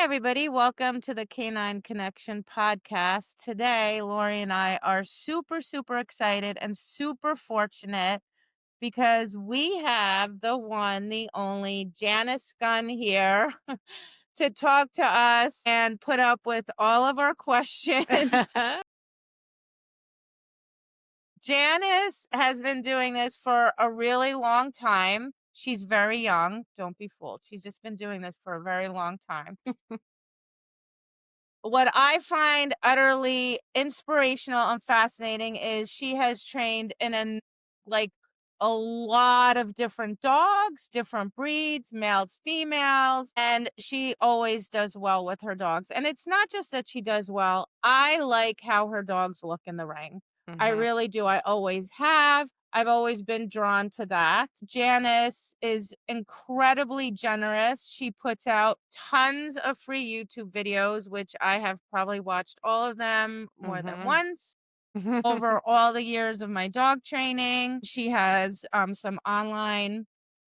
Hi, everybody. Welcome to the Canine Connection podcast. Today, Laurie and I are super, super excited and super fortunate because we have the one, the only Janice Gunn here to talk to us and put up with all of our questions. Janice has been doing this for a really long time. She's very young. Don't be fooled. She's just been doing this for a very long time. What I find utterly inspirational and fascinating is she has trained like a lot of different dogs, different breeds, males, females, and she always does well with her dogs. And it's not just that she does well. I like how her dogs look in the ring. I really do. I always have. I've always been drawn to that. Janice is incredibly generous. She puts out tons of free YouTube videos, which I have probably watched all of them more than once over all the years of my dog training. She has some online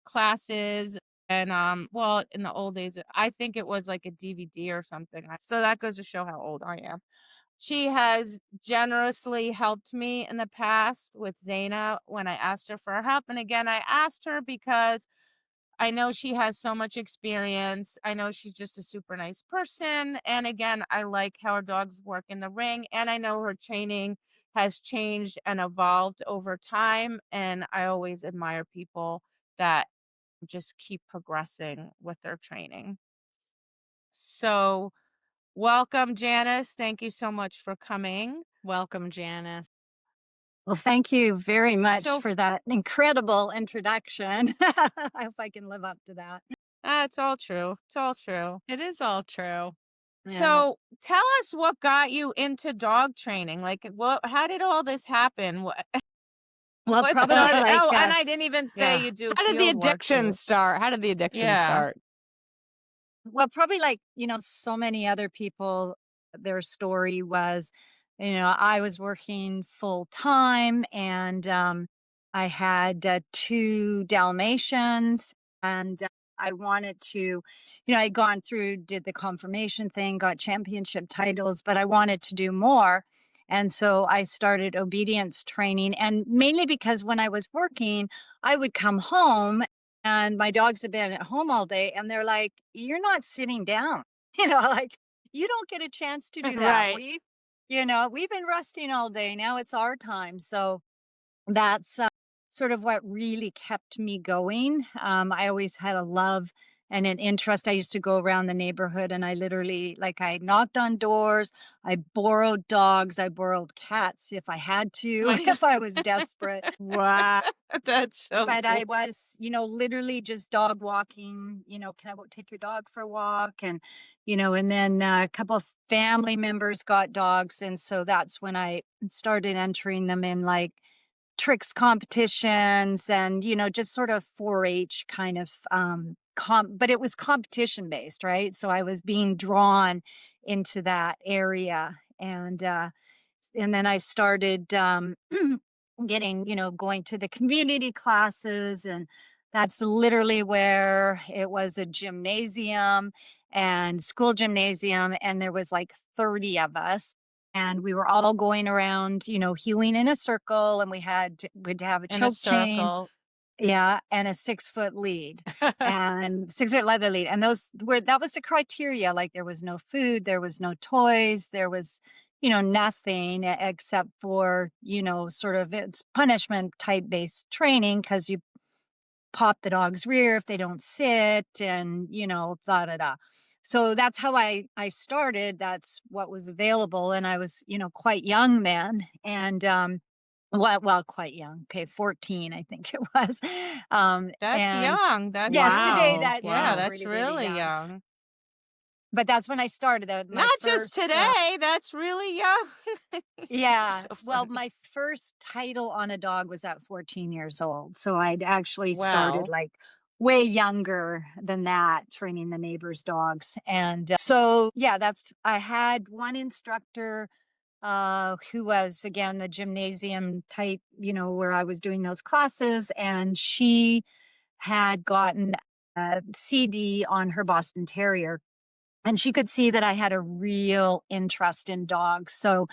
classes and well, in the old days, I think it was like a DVD or something. So that goes to show how old I am. She has generously helped me in the past with Zaina when I asked her for help. And again, I asked her because I know she has so much experience. I know she's just a super nice person. And again, I like how her dogs work in the ring. And I know her training has changed and evolved over time. And I always admire people that just keep progressing with their training. So, welcome, Janice. Thank you so much for coming. Welcome, Janice. Well, thank you very much So for that incredible introduction. I hope I can live up to that. it's all true. It's all true. It is all true. Yeah. So tell us what got you into dog training. Like, how did all this happen? Well, What probably started? like Oh, and I didn't even say Yeah. you do How did the field work addiction too. start? How did the addiction Yeah. start? well, probably like, so many other people, their story was, I was working full time and I had two Dalmatians and I wanted to, I'd gone through, did the confirmation thing, got championship titles, but I wanted to do more. And so I started obedience training. And mainly because when I was working, I would come home and my dogs have been at home all day and they're like, you're not sitting down. Like you don't get a chance to do that. Right. We've been resting all day. Now it's our time. So that's sort of what really kept me going. I always had a love and an interest. I used to go around the neighborhood and I literally, like, I knocked on doors, I borrowed dogs, I borrowed cats if I had to, my if I was desperate. Wow. That's so But cool. I was, literally just dog walking, can I take your dog for a walk? And then a couple of family members got dogs. And so that's when I started entering them in like tricks competitions and, just sort of 4-H kind of, but it was competition based, right? So I was being drawn into that area. And then I started, getting, going to the community classes. And that's literally where it was a gymnasium and school gymnasium. And there was like 30 of us. And we were all going around, healing in a circle. And we'd have a In a choke chain. circle. Yeah. And a 6-foot lead and 6-foot leather lead. And that was the criteria. Like there was no food, there was no toys, there was, nothing except for, sort of it's punishment type based training because you pop the dog's rear if they don't sit and, da da da. So that's how I started. That's what was available. And I was, quite young then. And well, quite young. Okay, 14, I think it was. That's And young. That's yes, today Wow. that yeah, seems Wow. that's really, really really young. young. But that's when I started. My Not just first, today. That's really young. yeah. So Well, funny. my first title on a dog was at 14 years old. So I'd actually started Wow. like way younger than that, training the neighbors' dogs. And so, yeah, I had one instructor who was, again, the gymnasium type, where I was doing those classes. And she had gotten a CD on her Boston Terrier. and she could see that I had a real interest in dogs. So,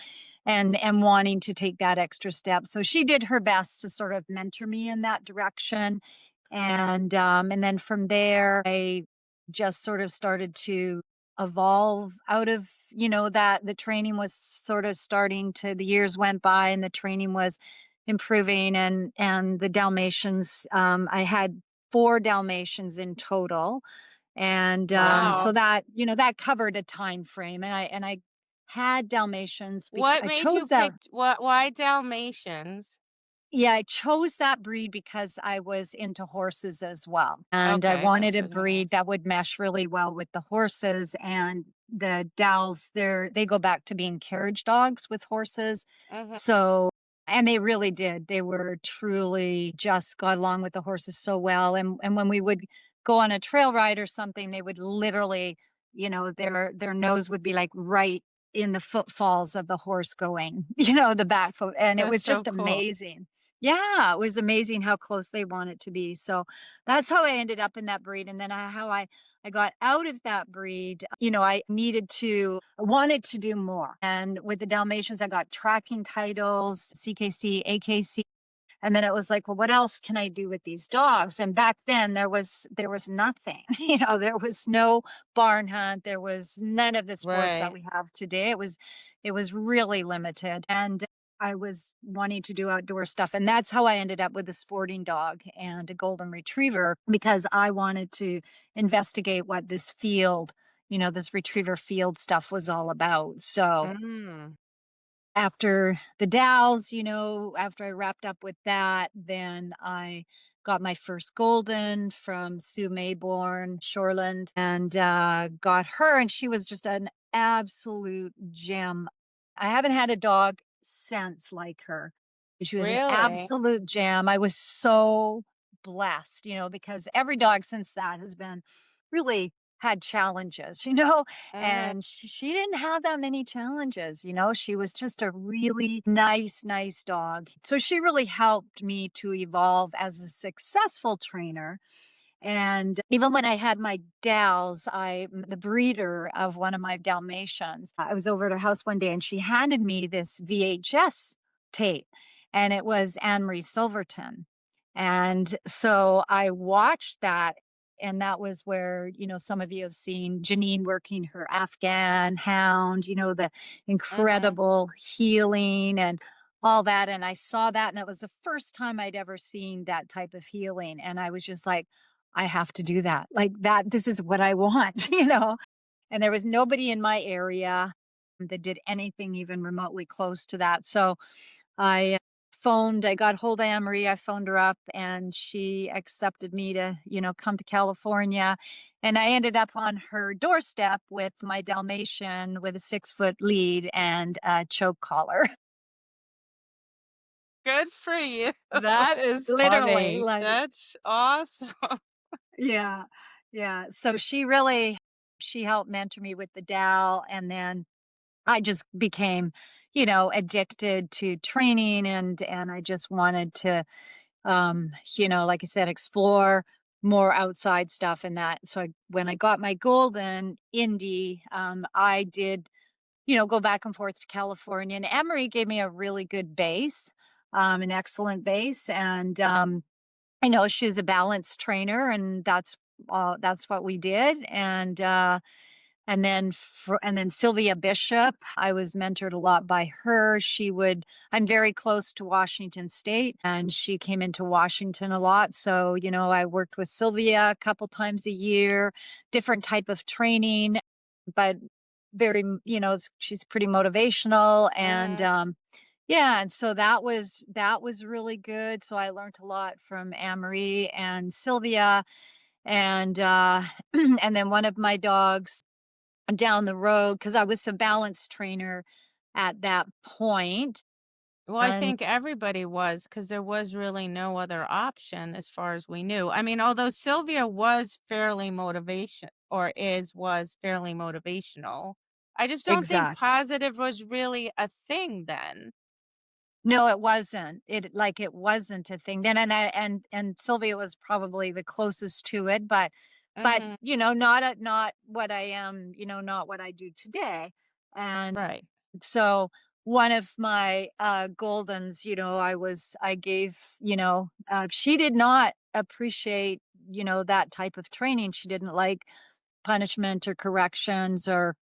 and wanting to take that extra step. So she did her best to sort of mentor me in that direction. And then from there, I just sort of started to evolve out of, that the training was sort of starting to, the years went by and the training was improving, and the Dalmatians, I had 4 Dalmatians in total. And Wow. so that, that covered a time frame. And I had Dalmatians because What I made you chose that. pick why Dalmatians? Yeah, I chose that breed because I was into horses as well. And I Okay, wanted that's a what I was gonna breed ask. that would mesh really well with the horses. And the Dals, they go back to being carriage dogs with horses. Mhm. So, and they really did. They were truly just got along with the horses so well. And when we would go on a trail ride or something, they would literally, their nose would be like right in the footfalls of the horse going, the back foot. And it That's was so just cool. amazing. Yeah, it was amazing how close they want it to be. So that's how I ended up in that breed. And then how I got out of that breed, I wanted to do more. And with the Dalmatians, I got tracking titles, CKC, AKC. And then it was like, well, what else can I do with these dogs? And back then there was nothing. There was no barn hunt. There was none of the sports that Right. we have today. It was really limited. And I was wanting to do outdoor stuff. And that's how I ended up with a sporting dog and a golden retriever, because I wanted to investigate what this retriever field stuff was all about. So Mm. after the Dows, after I wrapped up with that, then I got my first golden from Sue Mayborn, Shoreland, and got her. And she was just an absolute gem. I haven't had a dog since like her. She was an Really? absolute gem. I was so blessed, because every dog since that has been really had challenges, Mhm. and she didn't have that many challenges. She was just a really nice dog. So she really helped me to evolve as a successful trainer. And even when I had my Dals, the breeder of one of my Dalmatians, I was over at her house one day and she handed me this VHS tape, and it was Anne Marie Silverton. And so I watched that. And that was where, some of you have seen Janine working her Afghan hound, the Mhm. incredible healing and all that. And I saw that. And that was the first time I'd ever seen that type of healing. And I was just like, I have to do that. Like that, this is what I want, And there was nobody in my area that did anything even remotely close to that. So I got hold of Anne Marie, I phoned her up and she accepted me to, come to California. And I ended up on her doorstep with my Dalmatian with a 6-foot lead and a choke collar. Good for you. That is Literally, funny. like, That's awesome. yeah. Yeah. So she helped mentor me with the Dow. And then I just became, addicted to training, and I just wanted to, like I said, explore more outside stuff and that. So when I got my golden Indy, I did, go back and forth to California, and Emory gave me a really good base, an excellent base. And, I know she's a balance trainer, and that's what we did. And then Sylvia Bishop, I was mentored a lot by her. I'm very close to Washington State, and she came into Washington a lot. So, I worked with Sylvia a couple times a year, different type of training, but very, she's pretty motivational. And Mhm. yeah, and so that was really good. So I learned a lot from Anne-Marie and Sylvia. And and then one of my dogs down the road, because I was a balance trainer at that point. Well, I And think everybody was, because there was really no other option as far as we knew. I mean, although Sylvia was fairly motivational, I just don't think exact. positive was really a thing then. No, it wasn't. It wasn't a thing then. And Sylvia was probably the closest to it, but but, Mhm. not what I am, not what I do today. And Right. so one of my Goldens, I gave, she did not appreciate, that type of training. She didn't like punishment or corrections or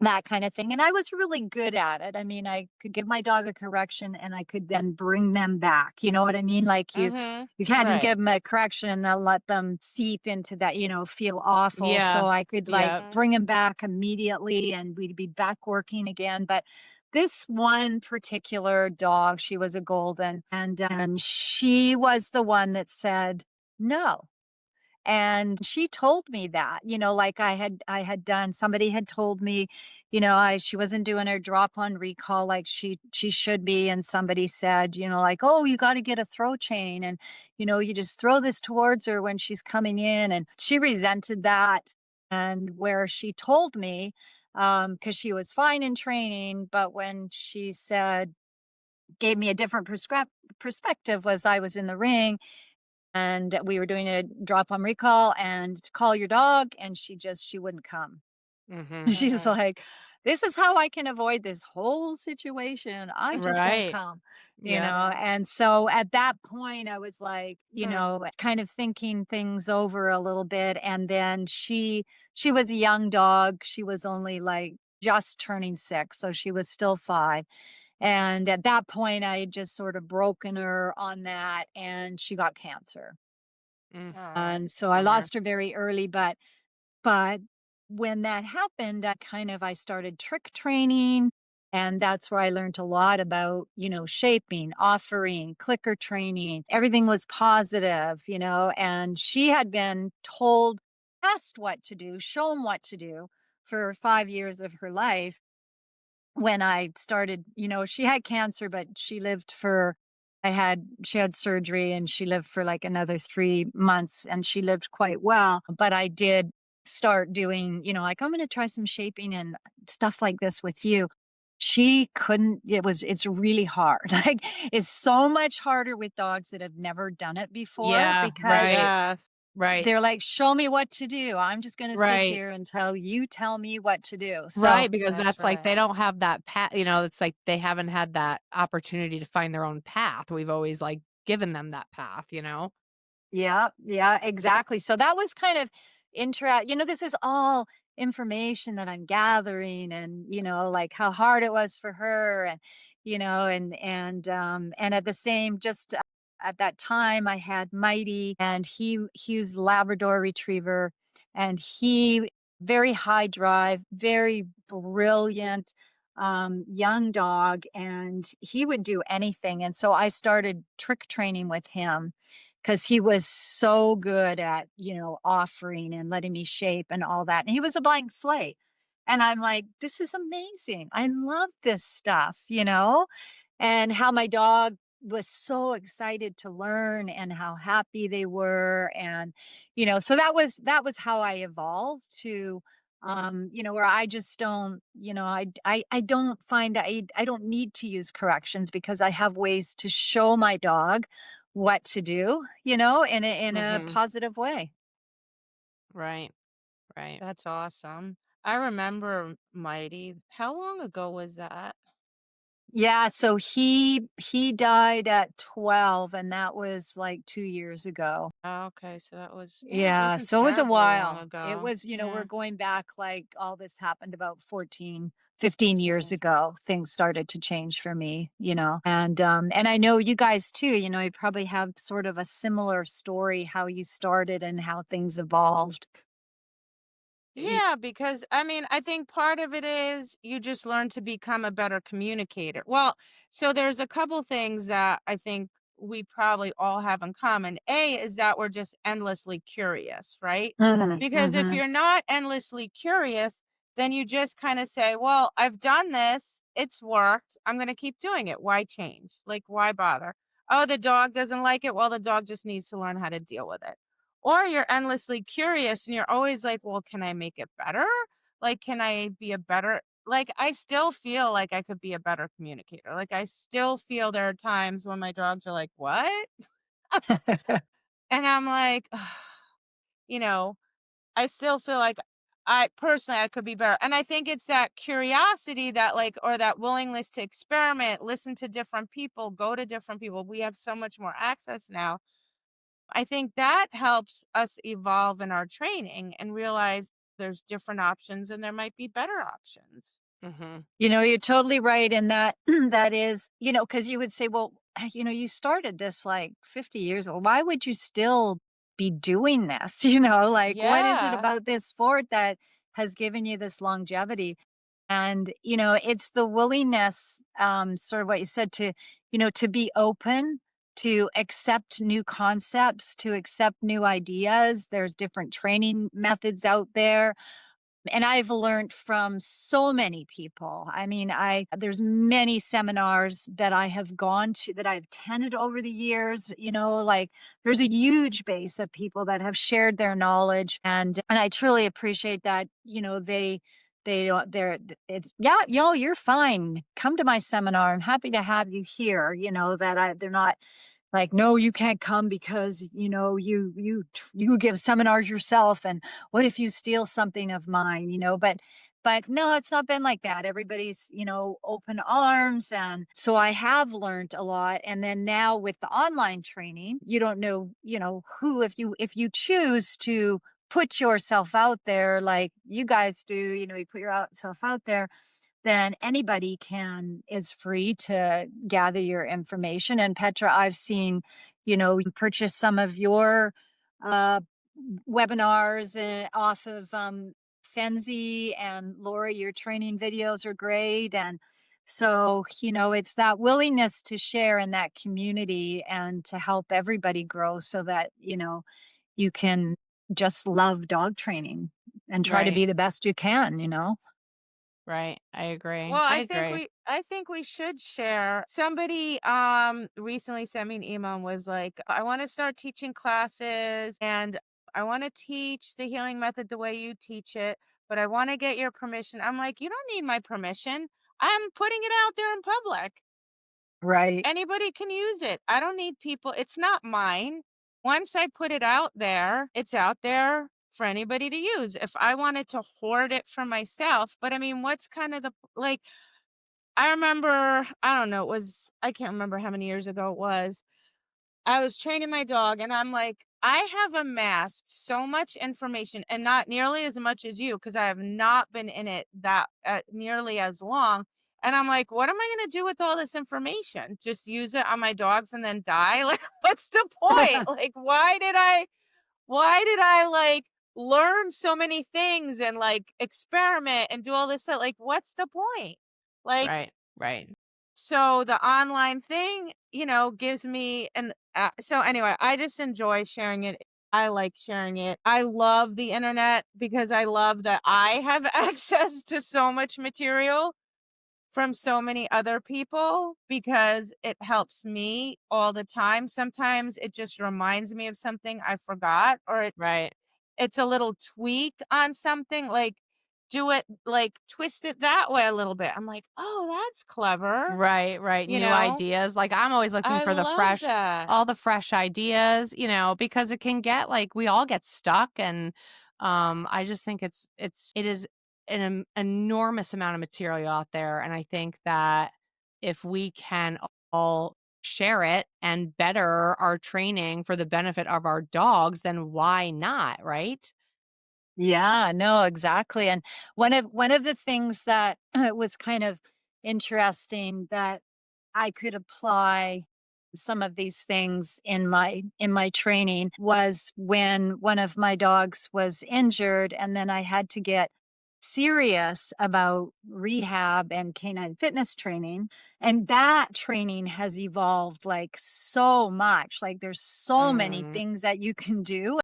that kind of thing. And I was really good at it. I mean, I could give my dog a correction and I could then bring them back. You know what I mean? Like Mhm. you can't just Right. give them a correction and then let them seep into that, feel awful. Yeah. So I could like Yep. Mhm. bring them back immediately and we'd be back working again. But this one particular dog, she was a golden, and she was the one that said no. And she told me that, like I had done, somebody had told me, she wasn't doing her drop on recall like she should be. And somebody said, like, oh, you got to get a throw chain and, you just throw this towards her when she's coming in. And she resented that. And where she told me, because she was fine in training, but when she said, gave me a different perspective was I was in the ring and we were doing a drop on recall and to call your dog and she wouldn't come. Mhm. She's Mhm. like, this is how I can avoid this whole situation. I just won't Right. come, Yep. Mhm. and so at that point I was like, Hmm. kind of thinking things over a little bit. And then she was a young dog. She was only like just turning 6, so she was still 5. And at that point I had just sort of broken her on that and she got cancer. Mm. Oh, And so I bummer. lost her very early, but when that happened, I started trick training, and that's where I learned a lot about, shaping, offering, clicker training. Everything was positive, and she had been told, asked what to do, shown what to do for 5 years of her life. When I started, she had cancer, but she had surgery and she lived for like another 3 months and she lived quite well. But I did start doing, like, I'm going to try some shaping and stuff like this with you. She couldn't, it's really hard. Like, it's so much harder with dogs that have never done it before Yeah, because right. Yes. Right. they're like, show me what to do. I'm just going to sit Right. here until you tell me what to do. So, Right, because That's that's like right. they don't have that path. It's like they haven't had that opportunity to find their own path. We've always, like, given them that path, you know? yeah, yeah, exactly. So that was kind of this is all information that I'm gathering and, like how hard it was for her and, and at the same just at that time I had Mighty and he was Labrador retriever and he very high drive, very brilliant young dog and he would do anything. And so I started trick training with him because he was so good at, offering and letting me shape and all that. And he was a blank slate. And I'm like, this is amazing. I love this stuff, and how my dog was so excited to learn and how happy they were. And, so that was how I evolved to where I just don't, I don't find I don't need to use corrections because I have ways to show my dog what to do, in a Mhm. positive way. Right. Right. That's awesome. I remember Mighty. How long ago was that? Yeah, so he died at 12 and that was like 2 years ago. Oh, okay, so that was, yeah, it Yeah, wasn't so it was a terribly long while. It ago. was, we're Yeah. going back like all this happened about 14, 15 years 15. ago. Things started to change for me, and I know you guys too, you probably have sort of a similar story how you started and how things evolved. Y Yeah, because I mean, I think part of it is you just learn to become a better communicator. Well, so there's a couple things that I think we probably all have in common. A is that we're just endlessly curious, right? Mhm, Because if mhm. you're not endlessly curious, then you just kind of say, well, I've done this, it's worked, I'm going to keep doing it. Why change? Like, why bother? Oh, the dog doesn't like it. Well, the dog just needs to learn how to deal with it. Or you're endlessly curious and you're always like, "Well, can I make it better? Like, can I be a better," like, I still feel like I could be a better communicator. Like, I still feel there are times when my dogs are like, "What?" And I'm like, you know, I still feel like I personally I could be better. And I think it's that curiosity that like or that willingness to experiment, listen to different people, go to different people. We have so much more access now. I think that helps us evolve in our training and realize there's different options and there might be better options. Mhm. You're totally right in that that is, because you would say, well, you started this like 50 years ago. Why would you still be doing this? Like what is it Yeah. about this sport that has given you this longevity? And, it's the willingness, sort of what you said, to be open, to accept new concepts, to accept new ideas. There's different training methods out there, and I've learned from so many people. I mean, there's many seminars that I have gone to that I've attended over the years, like there's a huge base of people that have shared their knowledge, and I truly appreciate that, they don't it's yeah, you're fine. Come to my seminar. I'm happy to have you here, that they're not like, no, you can't come because you give seminars yourself, and what if you steal something of mine, but no, it's not been like that. Everybody's, open arms, and so I have learned a lot. And then now with the online training, you don't know, who, if you choose to put yourself out there like you guys do, you put yourself out there, then anybody is free to gather your information. And Petra, I've seen, you purchase some of your uh, webinars off of Fenzi, and Laurie, your training videos are great. And so, it's that willingness to share in that community and to help everybody grow so that, you can just love dog training and try to Right. be the best you can. Right. I agree. Well, I I think agree. we should share. Somebody recently sent me an email and was like, "I want to start teaching classes and I want to teach the healing method the way you teach it, but I want to get your permission." I'm like, "You don't need my permission. I'm putting it out there in public. Right. Anybody can use it. I don't need people. It's not mine. Once I put it out there, it's out there for anybody to use. If I wanted to hoard it for myself, but I mean, what's kind of the like I remember, I don't know, I can't remember how many years ago it was. I was training my dog and I'm like, I have amassed so much information and not nearly as much as you because I have not been in it that nearly as long. And I'm like, what am I going to do with all this information? Just use it on my dogs and then die? Like, what's the point? Like, why did I like learn so many things and like experiment and do all this stuff? Like, what's the point? Like, Right. Right. so the online thing, gives me so anyway, I just enjoy sharing it. I like sharing it. I love the internet because I love that I have access to so much material from so many other people because it helps me all the time. Sometimes it just reminds me of something I forgot or Right. it's a little tweak on something like do it like twist it that way a little bit. I'm like, "Oh, that's clever." Right, right, You new know? ideas, like, I'm always looking I for the love fresh that. all the fresh ideas, because it can get like, we all get stuck, and, I just think it is an enormous amount of material out there, and I think that if we can all share it and better our training for the benefit of our dogs, then why not, right? Yeah, no, exactly. And one of the things that was kind of interesting that I could apply some of these things in my training was when one of my dogs was injured, and then I had to get serious about rehab and canine fitness training, and that training has evolved like so much. Like there's so many Mm, things that you can do.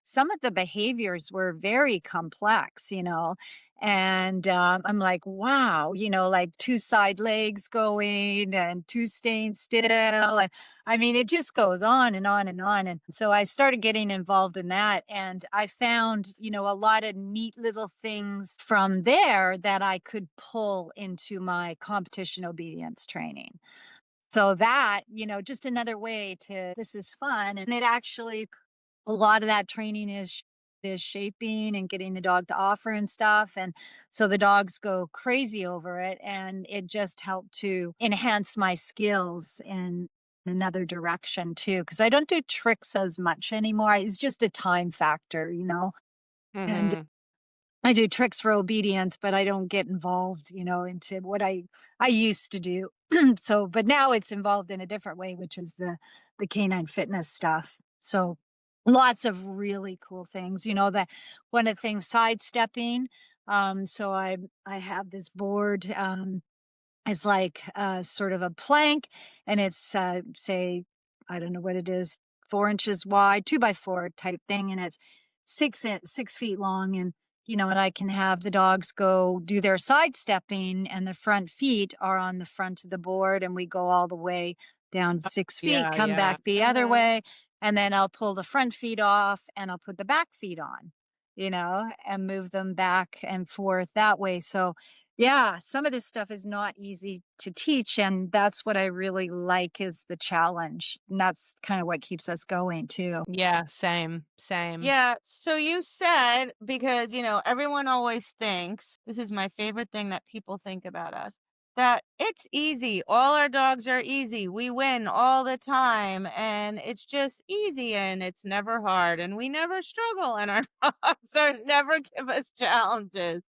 Some of the behaviors were very complex, and I'm like, wow, like two side legs going and two staying still. And I mean, it just goes on and on and on. And so I started getting involved in that. And I found, a lot of neat little things from there that I could pull into my competition obedience training. So that, just another way to, this is fun. And it actually, a lot of that training is is shaping and getting the dog to offer and stuff. And so the dogs go crazy over it. And it just helped to enhance my skills in another direction too. Cause I don't do tricks as much anymore. It's just a time factor, you know? And Mhm. I do tricks for obedience, but I don't get involved, you know, into what I used to do. So, but now it's involved in a different way, which is the canine fitness stuff. So, lots of really cool things. You know, that one of the things sidestepping. So I have this board. Is like, sort of a plank, and it's, say, I don't know what it is, 4 inches wide, 2 by 4 type thing, and it's 6 feet long, and, you know, and I can have the dogs go do their sidestepping, and the front feet are on the front of the board, and we go all the way down 6 feet, Yeah, come yeah. back the other Mhm. way, and then I'll pull the front feet off, and I'll put the back feet on, you know, and move them back and forth that way. So yeah, some of this stuff is not easy to teach, and that's what I really like is the challenge, and that's kinda what keeps us going too. Yeah, same, same. Yeah, so you said because, everyone always thinks, this is my favorite thing that people think about us, that it's easy. All our dogs are easy. We win all the time and it's just easy and it's never hard and we never struggle and our dogs are never give us challenges.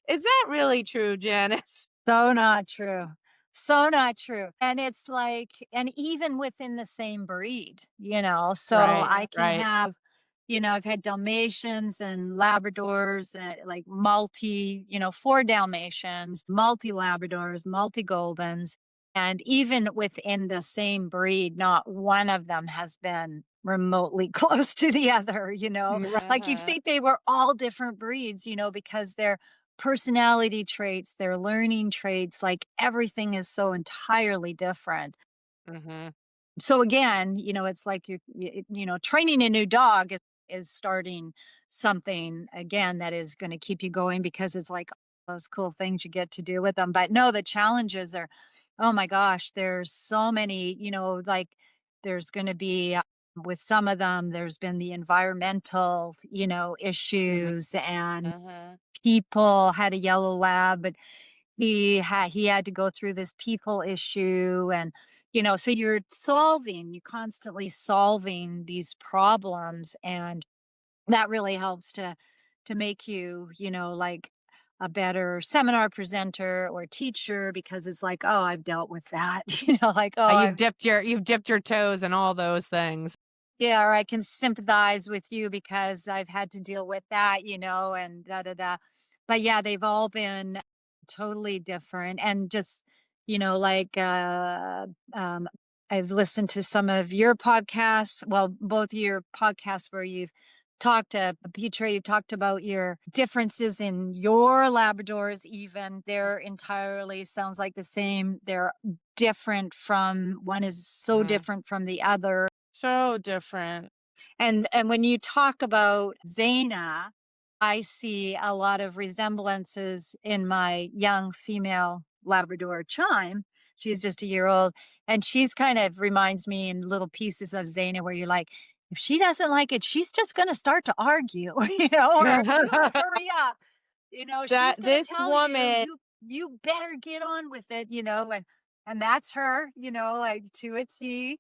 Is that really true, Janice? So not true. So not true. And it's like and even within the same breed, you know? So Right, I can right. have I've had Dalmatians and Labradors, like multi, 4 Dalmatians, multi Labradors, multi Goldens, and even within the same breed, not one of them has been remotely close to the other, you know? Like you'd Mhm. think they were all different breeds, because they're personality traits, their learning traits, like everything is so entirely different. Mhm. So again, it's like training a new dog is starting something again that is going to keep you going because it's like all those cool things you get to do with them. But no, the challenges are, oh my gosh, there's so many, like there's going to be with some of them, there's been the environmental, Mhm. issues and Mhm. people had a yellow lab, but he had to go through this people issue and so you're constantly solving these problems and that really helps to make you, like a better seminar presenter or teacher because it's like, oh, I've dealt with that, like, oh, I've You've dipped your toes in all those things. yeah, or I can sympathize with you because I've had to deal with that, and da da da. But yeah, they've all been totally different and just, like um I've listened to some of your podcasts, well, both your podcasts where you've talked to Petra, you talked about your differences in your Labradors, even they're entirely sounds like the same. They're different from one is so Mhm. different from the other So different. and when you talk about Zaina, I see a lot of resemblances in my young female Labrador Chime. She's just a year old, and she's kind of reminds me in little pieces of Zaina where you're like, if she doesn't like it, she's just going to start to argue, or hurry up. That She's going to this tell you, woman you better get on with it, and that's her, like to a T.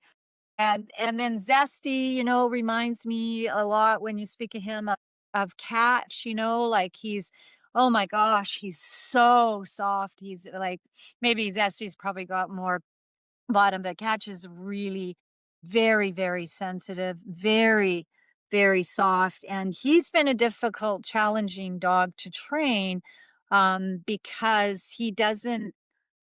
And then Zesty, reminds me a lot when you speak of him of Catch, like he's oh my gosh, he's so soft. He's like maybe Zesty's probably got more bottom, but Catch is really very, very sensitive, very, very soft. And he's been a difficult, challenging dog to train because he doesn't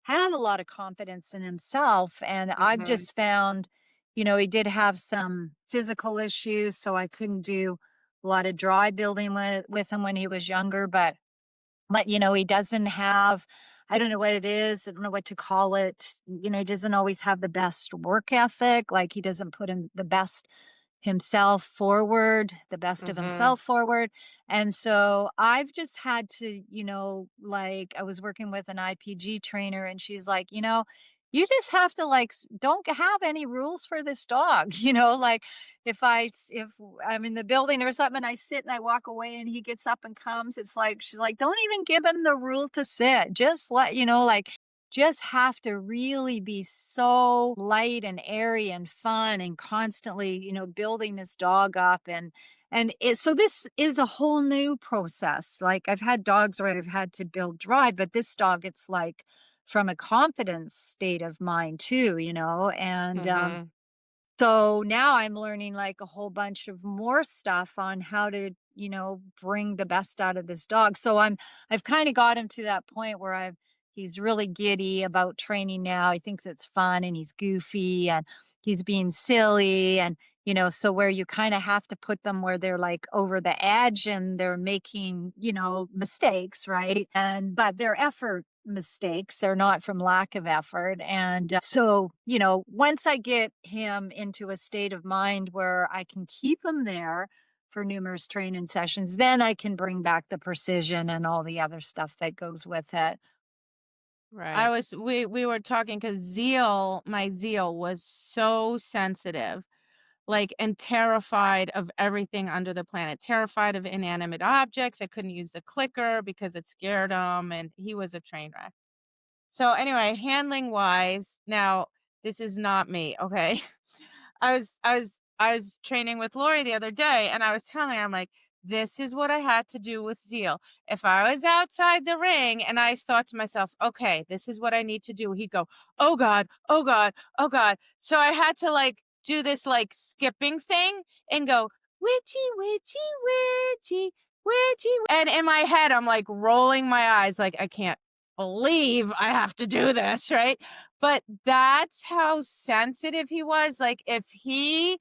have a lot of confidence in himself. And I've Mhm. just found, he did have some physical issues, so I couldn't do a lot of dry building with him when he was younger. But, he doesn't have I don't know what it is, I don't know what to call it, he doesn't always have the best work ethic, like, he doesn't put in the best himself forward, the best of Mhm. himself forward, and so I've just had to, like I was working with an IPG trainer, and she's like, you just have to like don't have any rules for this dog. Like if I'm in the building or something and I sit and I walk away and he gets up and comes, it's like she's like, don't even give him the rule to sit. Just let like just have to really be so light and airy and fun and constantly, building this dog up so this is a whole new process. Like I've had dogs where I've had to build drive, but this dog, it's like from a confidence state of mind too, and Mhm. so now I'm learning like a whole bunch of more stuff on how to, bring the best out of this dog. So I've kind of got him to that point where he's really giddy about training now. He thinks it's fun and he's goofy and he's being silly and so where you kind of have to put them where they're like over the edge and they're making, mistakes, right? But they're effort mistakes. They're not from lack of effort. And so, once I get him into a state of mind where I can keep him there for numerous training sessions, then I can bring back the precision and all the other stuff that goes with it. Right. We were talking because my Zeal was so sensitive, like, and terrified of everything under the planet, terrified of inanimate objects. I couldn't use the clicker because it scared him, and he was a train wreck. So anyway, handling wise, now this is not me, okay? I was training with Lori the other day and I was telling her, I'm like, this is what I had to do with Zeal. If I was outside the ring and I thought to myself, okay, this is what I need to do, he'd go, oh God, oh God, oh God. So I had to like do this like skipping thing and go, witchy, witchy, witchy, witchy. And in my head, I'm like rolling my eyes, like, I can't believe I have to do this, right? But that's how sensitive he was. Like, if he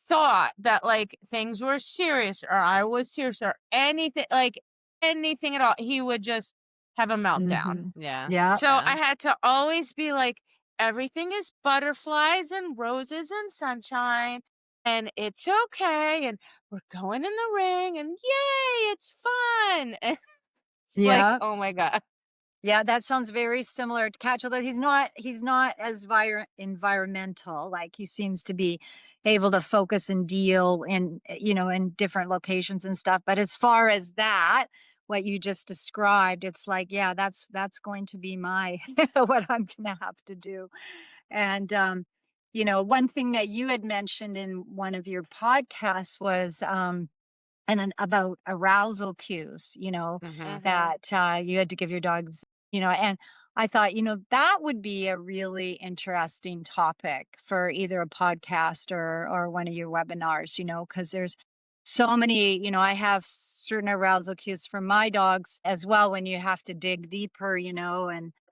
thought that like things were serious or I was serious or anything, like anything at all, he would just have a meltdown. Hmm. Yeah. Yeah. So Yeah. I had to always be like, everything is butterflies and roses and sunshine, and it's okay. And we're going in the ring, and yay, it's fun. It's like, Yeah. oh my God. Yeah, that sounds very similar to Catch, although he's not as environmental. Like he seems to be able to focus and deal in in different locations and stuff. But as far as that, what you just described, it's like, yeah, that's going to be my what I'm gonna have to do. And one thing that you had mentioned in one of your podcasts was and then about arousal cues, Mhm. that you had to give your dogs, and I thought, that would be a really interesting topic for either a podcast or one of your webinars, because there's so many, I have certain arousal cues for my dogs as well when you have to dig deeper,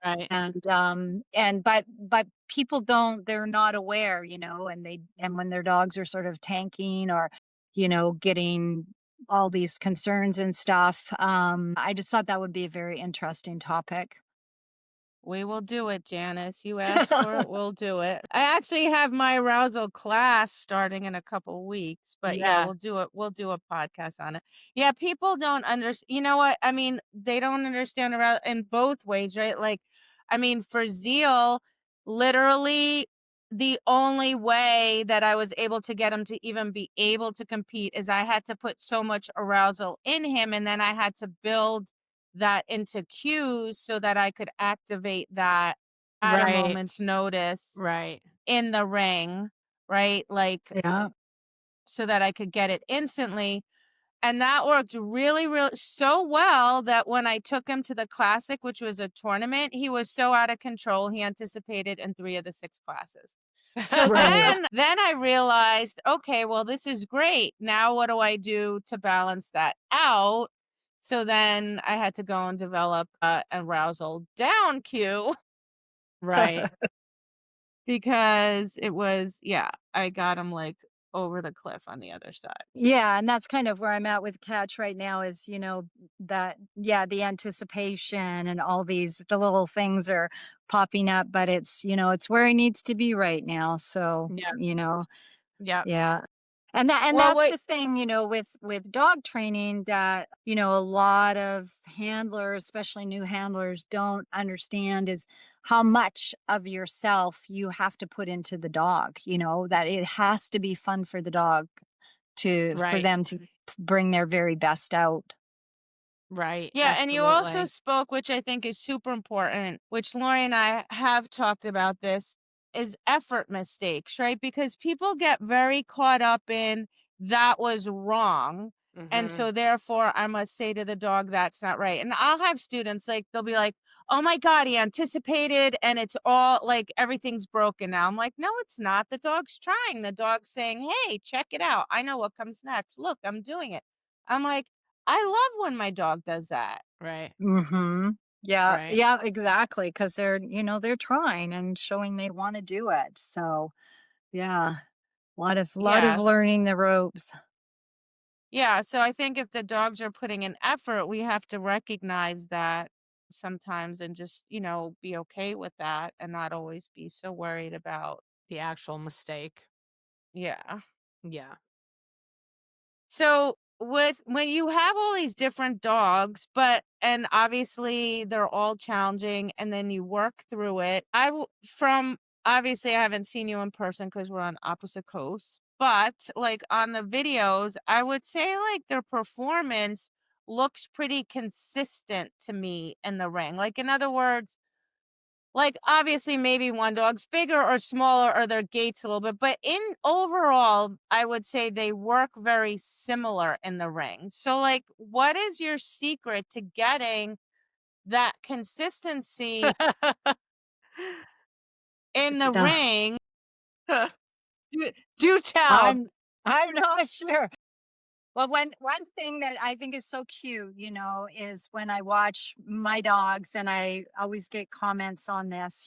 Right. but people don't, they're not aware, and when their dogs are sort of tanking or getting all these concerns and stuff. I just thought that would be a very interesting topic. We will do it, Janice. You asked for it, we'll do it. I actually have my arousal class starting in a couple weeks, but yeah, Yeah. we'll do it. We'll do a podcast on it. Yeah, people don't understand. You know what? I mean, they don't understand around in both ways, right? Like, I mean, for Zeal, literally the only way that I was able to get him to even be able to compete is I had to put so much arousal in him, and then I had to build that into cues so that I could activate that at a Right. moment's notice Right. in the ring, right? Like, Yeah. so that I could get it instantly. And that worked really, really so well that when I took him to the classic, which was a tournament, he was so out of control. He anticipated in 3 of the 6 classes. So Right. then I realized, okay, well, this is great. Now what do I do to balance that out? So then I had to go and develop a arousal down cue Right. because it was, yeah, I got him like over the cliff on the other side. Yeah, and that's kind of where I'm at with Catch right now is, yeah, the anticipation and all the little things are popping up, but it's, it's where he needs to be right now. So, Yeah. Yeah. yeah. And Well, that's wait, the thing, with dog training that, a lot of handlers, especially new handlers, don't understand is how much of yourself you have to put into the dog, that it has to be fun for the dog for Right. them to bring their very best out. Right. Yeah, and you also Absolutely. spoke, which I think is super important, which Lori and I have talked about this, is effort mistakes, right? Because people get very caught up in that was wrong. And Mhm. so therefore I must say to the dog that's not right. And I'll have students like they'll be like, "Oh my God, he anticipated and it's all like everything's broken now." I'm like, "No, it's not. The dog's trying. The dog's saying, 'Hey, check it out. I know what comes next. Look, I'm doing it.'" I'm like, I love when my dog does that. Right. Mhm. Yeah, Right. yeah, exactly. Because they're trying and showing they wanna do it. So, yeah, lot of Yes. learning the ropes. Yeah, so I think if the dogs are putting in effort, we have to recognize that sometimes and just, be okay with that and not always be so worried about. The actual mistake. Yeah. Yeah. So with when you have all these different dogs, and obviously they're all challenging and then you work through it. From obviously I haven't seen you in person because we're on opposite coasts, but like on the videos, I would say like their performance looks pretty consistent to me in the ring. Like in other words, like, obviously, maybe one dog's bigger or smaller or their gait's a little bit, but in overall, I would say they work very similar in the ring. So, like, what is your secret to getting that consistency in the Yeah. ring? Do tell. I'm I'm not sure. Well, one thing that I think is so cute, is when I watch my dogs, and I always get comments on this,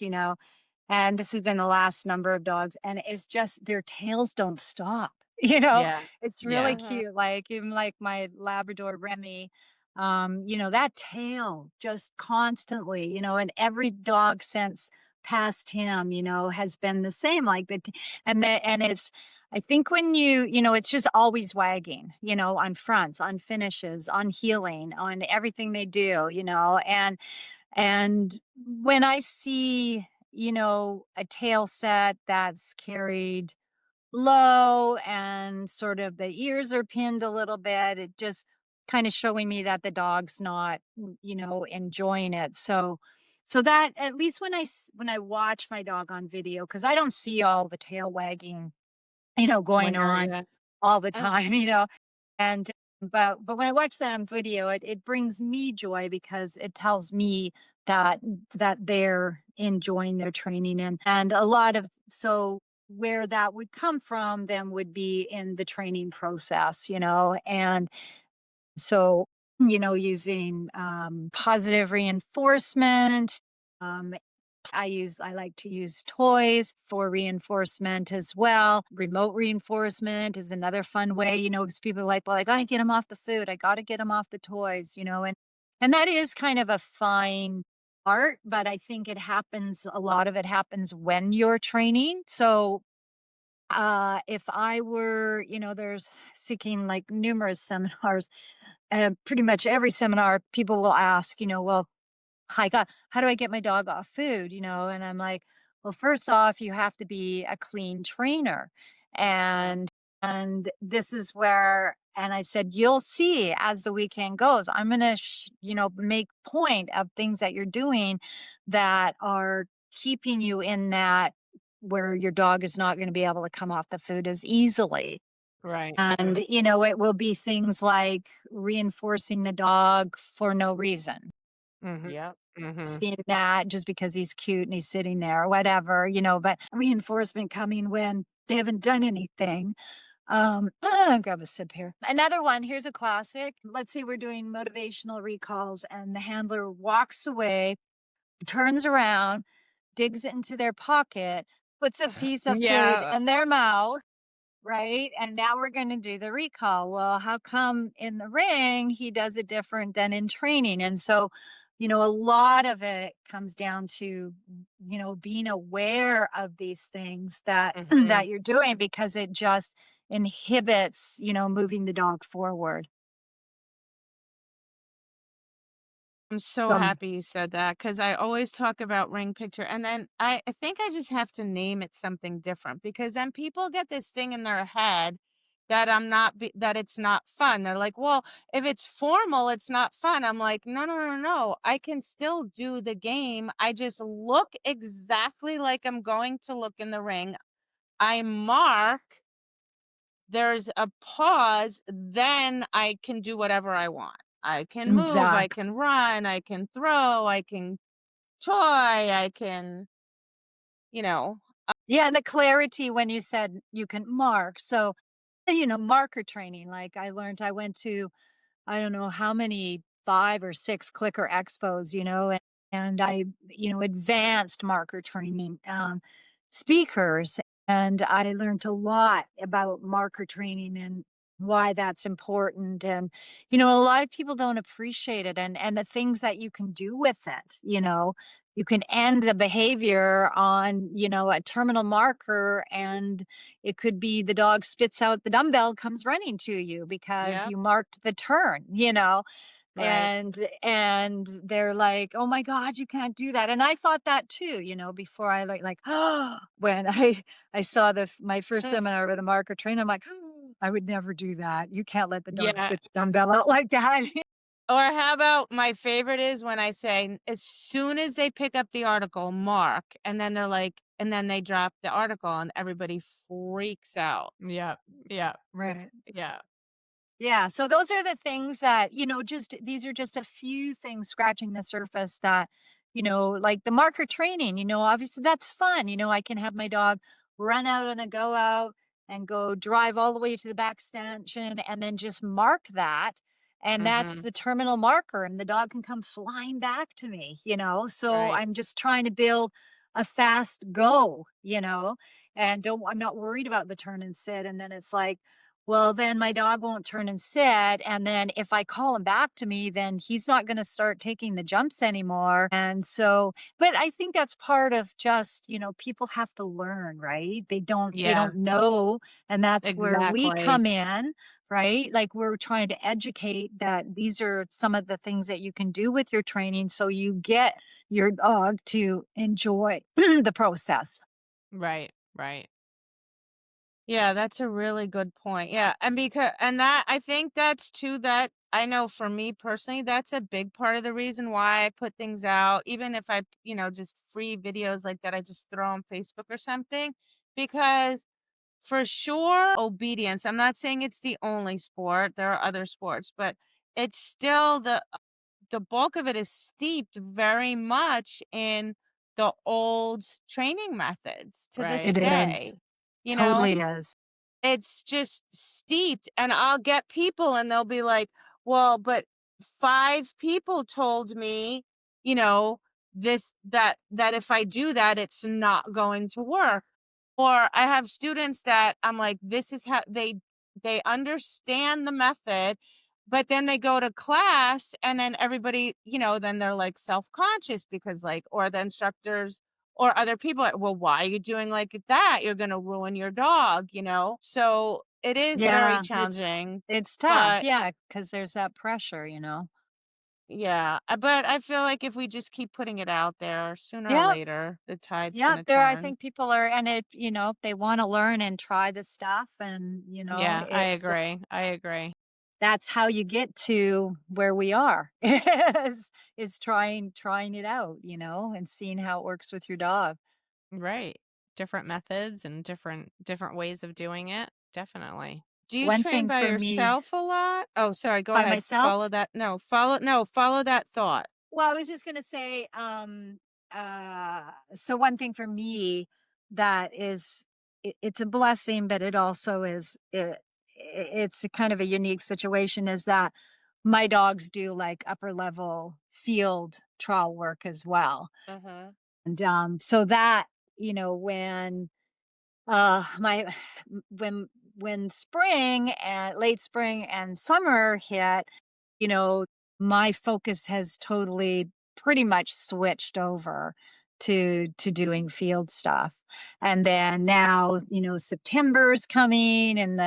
and this has been the last number of dogs, and it's just their tails don't stop. Yeah. It's really Yeah. Mhm. cute. Like even like my Labrador Remy, that tail just constantly, and every dog since past him, has been the same. Like and it's I think when it's just always wagging, on fronts, on finishes, on healing, on everything they do, and when I see, a tail set that's carried low and sort of the ears are pinned a little bit, it just kind of showing me that the dog's not, enjoying it. So that at least when I watch my dog on video, because I don't see all the tail wagging going When you're on yeah. all the Uh, time, and but when I watch that on video, it brings me joy because it tells me that they're enjoying their training, and a lot of so where that would come from then would be in the training process, and so, using positive reinforcement. Um, I like to use toys for reinforcement as well. Remote reinforcement is another fun way, because people are like, well, I got to get them off the food. I got to get them off the toys, and that is kind of a fine art, but I think a lot of it happens when you're training. So if I were, there's seeking like numerous seminars, pretty much every seminar, people will ask, well, how do I get my dog off food? And I'm like, well, first off, you have to be a clean trainer. And this is where, and I said, you'll see as the weekend goes, I'm going to, make point of things that you're doing that are keeping you in that where your dog is not going to be able to come off the food as easily. Right. And, it will be things like reinforcing the dog for no reason. Mhm. yep. Mhm. Seeing that just because he's cute and he's sitting there or whatever, but reinforcement coming when they haven't done anything. Grab a sip here. Another one, here's a classic. Let's say we're doing motivational recalls and the handler walks away, turns around, digs it into their pocket, puts a piece of food Yeah. in their mouth. Right. And now we're going to do the recall. Well, how come in the ring he does it different than in training? And so, a lot of it comes down to, being aware of these things that Mhm. that you're doing because it just inhibits, moving the dog forward. I'm so Some happy you said that because I always talk about ring picture, and then I think I just have to name it something different because then people get this thing in their head that that it's not fun. They're like, "Well, if it's formal, it's not fun." I'm like, "No, no, no, no. I can still do the game. I just look exactly like I'm going to look in the ring. I mark, there's a pause, then I can do whatever I want. I can move, I exact can run, I can throw, I can toy, I can, you know, Yeah, and the clarity when you said you can mark. So, marker training, like I went to I don't know how many 5 or 6 clicker expos, and I, advanced marker training, speakers, and I learned a lot about marker training and why that's important. And, a lot of people don't appreciate it and the things that you can do with it, You can end the behavior on, a terminal marker, and it could be the dog spits out the dumbbell, comes running to you because yeah, you marked the turn. right. And they're like, "Oh my god, you can't do that." And I thought that too, before I when I saw my first seminar with a marker trainer, I'm like, I would never do that. You can't let the dog Yeah. spit the dumbbell out like that." Or how about my favorite is when I say, as soon as they pick up the article, mark, and then they're like, and then they drop the article and everybody freaks out. Yeah. Yeah. Right. Yeah. Yeah, so those are the things that, just these are just a few things scratching the surface that, like the marker training, obviously that's fun. I can have my dog run out on a go out and go drive all the way to the back extension and then just mark that. And that's Mhm. the terminal marker, and the dog can come flying back to me. So Right. I'm just trying to build a fast go, and I'm not worried about the turn and sit. And then it's like, well, then my dog won't turn and sit, and then if I call him back to me, then he's not gonna start taking the jumps anymore, and so but I think that's part of just, people have to learn, right? They don't Yeah. know, and that's where we Exactly. come in, right? Like, we're trying to educate that these are some of the things that you can do with your training so you get your dog to enjoy the process. Right. Right. Yeah, that's a really good point. Yeah, and because and that I think that's too that I know for me personally, that's a big part of the reason why I put things out, even if I, just free videos like that, I just throw on Facebook or something, because for sure obedience. I'm not saying it's the only sport. There are other sports, but it's still the bulk of it is steeped very much in the old training methods to this Right. It is. day. You know, Totally is. it's just steeped, and I'll get people and they'll be like, "Well, but 5 people told me, you know, that if I do that, it's not going to work." Or I have students that I'm like, "This is how they understand the method," but then they go to class and then everybody, then they're, like, self-conscious because, like, or the instructors or other people are, "Well, why are you doing like that? You're gonna ruin your dog," you know? So, it is very Yeah, challenging, it's tough, but yeah, because there's that pressure. yeah, but I feel like if we just keep putting it out there, sooner or Yeah, later, the tide's yeah, gonna I turn. think people are, and they wanna learn and try the stuff, and, Yeah, I agree. I agree. that's how you get to where we are, is trying it out, and seeing how it works with your dog. Right. Different methods and different ways of doing it. Definitely. Do you One train thing by for me yourself a lot? Oh, sorry, go by ahead. myself. Follow that thought. Well, I was just gonna say, so one thing for me that is it's a blessing, but it also it's a kind of a unique situation is that my dogs do like upper level field trial work as well. Uh-huh. And so that, when my when spring and late spring and summer hit, you know, my focus has totally pretty much switched over to doing field stuff. And then now, September's coming and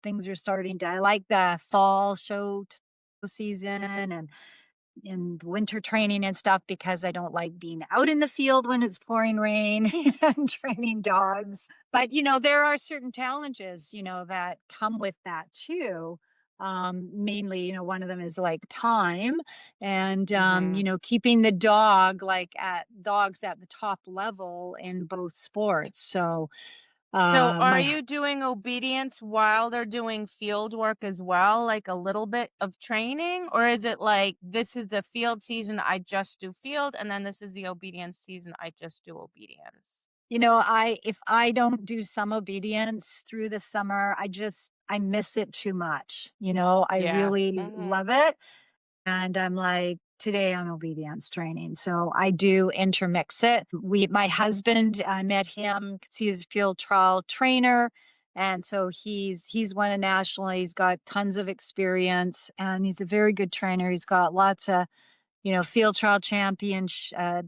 things are starting to I like the fall show season, and in winter training and stuff because I don't like being out in the field when it's pouring rain and training dogs. But, there are certain challenges, that come with that too. Mainly, one of them is like time and, Mhm. keeping the dog like at dogs at the top level in both sports. So, So are my you doing obedience while they're doing field work as well, like a little bit of training? Or is it like this is the field season, I just do field, and then this is the obedience season, I just do obedience? I if I don't do some obedience through the summer, I miss it too much. I Yeah. really Mhm. love it. And I'm like, today I'm obedience training. So I do intermix it. My husband, I met him 'cause he's a field trial trainer. And so he's won a national, he's got tons of experience and he's a very good trainer. He's got lots of field trial champion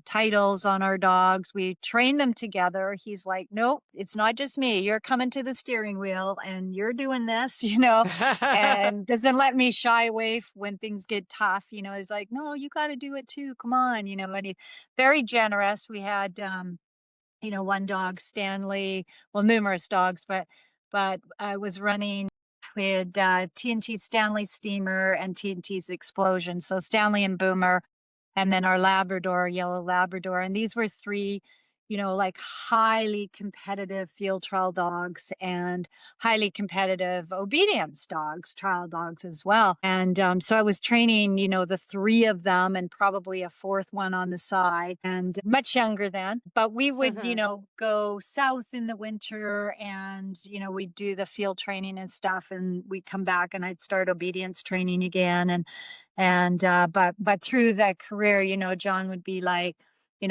titles on our dogs. We train them together. He's like, nope, it's not just me. You're coming to the steering wheel and you're doing this, and doesn't let me shy away when things get tough. He's like, no, you got to do it too. Come on, and he's very generous. We had, one dog, Stanley, well, numerous dogs, but I was running. We had TNT Stanley Steamer and TNT's Explosion. So Stanley and Boomer, and then our Labrador, yellow Labrador. And these were three, like highly competitive field trial dogs and highly competitive obedience dogs, trial dogs as well. And so I was training, the three of them and probably a fourth one on the side and much younger then. But we would, go south in the winter and, we'd do the field training and stuff. And we'd come back and I'd start obedience training again. But through that career, John would be like,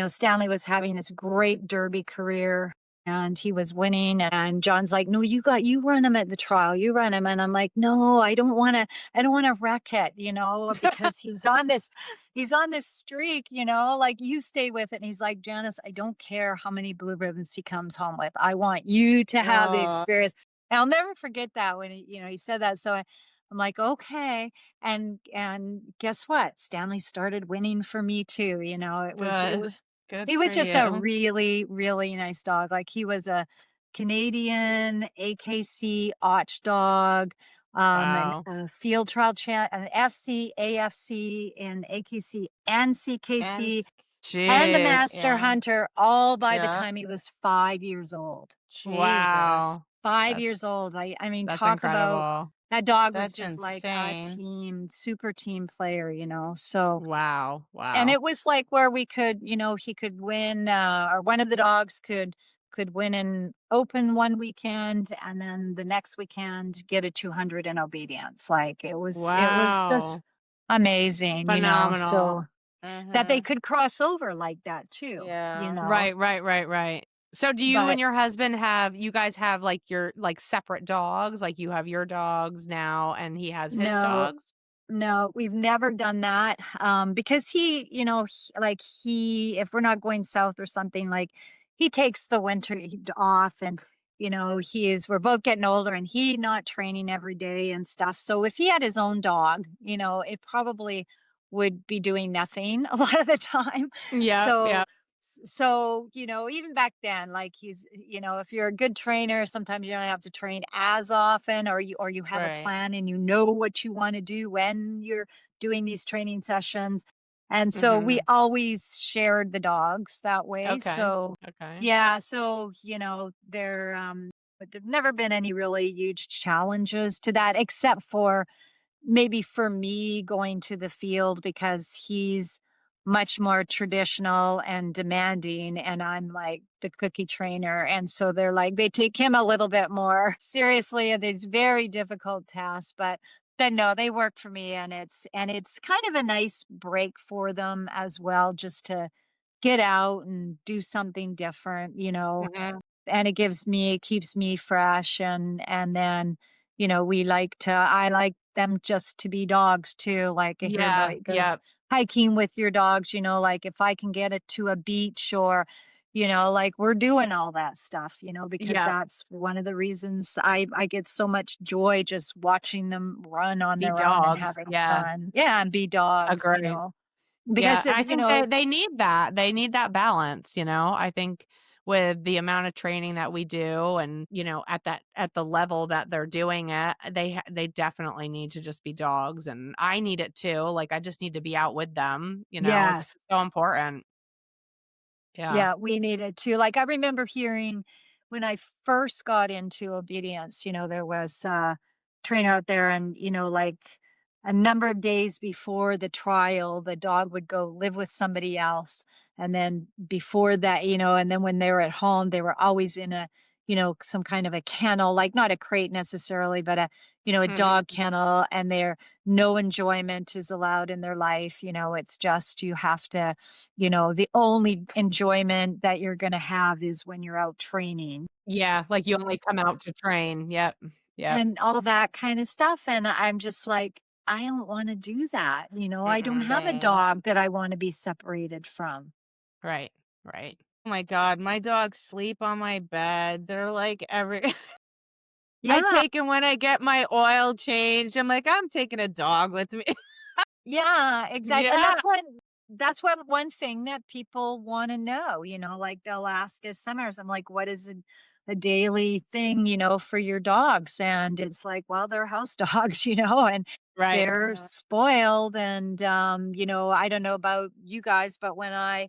Stanley was having this great derby career and he was winning. And John's like, no, you run him at the trial, you run him. And I'm like, no, I don't want to wreck it, because he's on this streak, like you stay with it. And he's like, Janice, I don't care how many blue ribbons he comes home with. I want you to have the Oh, experience. And I'll never forget that when he said that. So I'm like, okay. And guess what? Stanley started winning for me too. Good. Good He for was just a you. really, really nice dog. Like he was a Canadian AKC Och dog, Wow. a field trial champ, an FC, AFC, and AKC and and CKC, and the Gee. master yeah, hunter all by the yeah. time he was 5 years old. Jesus. Wow. 5 That's years old. I mean, that's talk about incredible. that dog was That's just like a insane. super team player, So, Wow. and Wow. it was like where we could, he could win, or one of the dogs could win an open one weekend, and then the next weekend get a 200 in obedience. Like it was just Wow. amazing, Phenomenal. so that they Mhm. could cross over like that too, Yeah. Right, right, right, right. So do you and but your husband you guys have like your like separate dogs? Like you have your dogs now and he has his no. dogs? No, we've never done that, because if we're not going south or something, like, he takes the winter off and, we're both getting older and he not training every day and stuff. So if he had his own dog, it probably would be doing nothing a lot of the time. Yep, So yep. even back then, like if you're a good trainer, sometimes you don't have to train as often, or you have a Right. plan and you know what you want to do when you're doing these training sessions. And so we Mhm. always shared the dogs that way. Okay. So Okay. yeah, so but there've never been any really huge challenges to that, except for maybe for me going to the field because he's much more traditional and demanding and I'm like the cookie trainer, and so they take him a little bit more seriously at these very difficult tasks. But then no, they work for me, and it's kind of a nice break for them as well, just to get out and do something different, Mhm. and it keeps me fresh. And then I like them just to be dogs too. Like, I hear Yeah, about goes yep, hiking with your dogs, like if I can get it to a beach, or like we're doing all that stuff, because yep. that's one of the reasons I get so much joy just watching them run on Be their own and dogs. having Yeah, fun. Yeah, and be dogs. agreed. Yeah, because I you think know, they need that. They need that balance, you know? I think with the amount of training that we do and, at the level that they're doing it, they definitely need to just be dogs, and I need it too. Like, I just need to be out with them, it's yes. so important. Yeah. Yeah, we needed to. Like, I remember hearing when I first got into obedience, there was a trainer out there, and, like a number of days before the trial, the dog would go live with somebody else. And then before that, and then when they were at home, they were always in some kind of a kennel, like not a crate necessarily, but a Mhm. dog kennel, and there no enjoyment is allowed in their life. It's just you have to the only enjoyment that you're gonna have is when you're out training Yeah, like, you only come out to train. Yep. Yep. and all that kind of stuff, and I'm just like, I don't wanna do that, I don't Mm-mm. have a Same. dog that I wanna be separated from. Right. Right. Oh my god, my dogs sleep on my bed. They're like every I Yeah. take 'em when I get my oil changed. I'm like, "I'm taking a dog with me." Yeah, exactly. And Yeah, that's what one thing that people want to know, like they'll ask us sometimes, I'm like, what is a daily thing, for your dogs? And it's like, well, they're house dogs, and Right. they're yeah. spoiled. And I don't know about you guys, but when I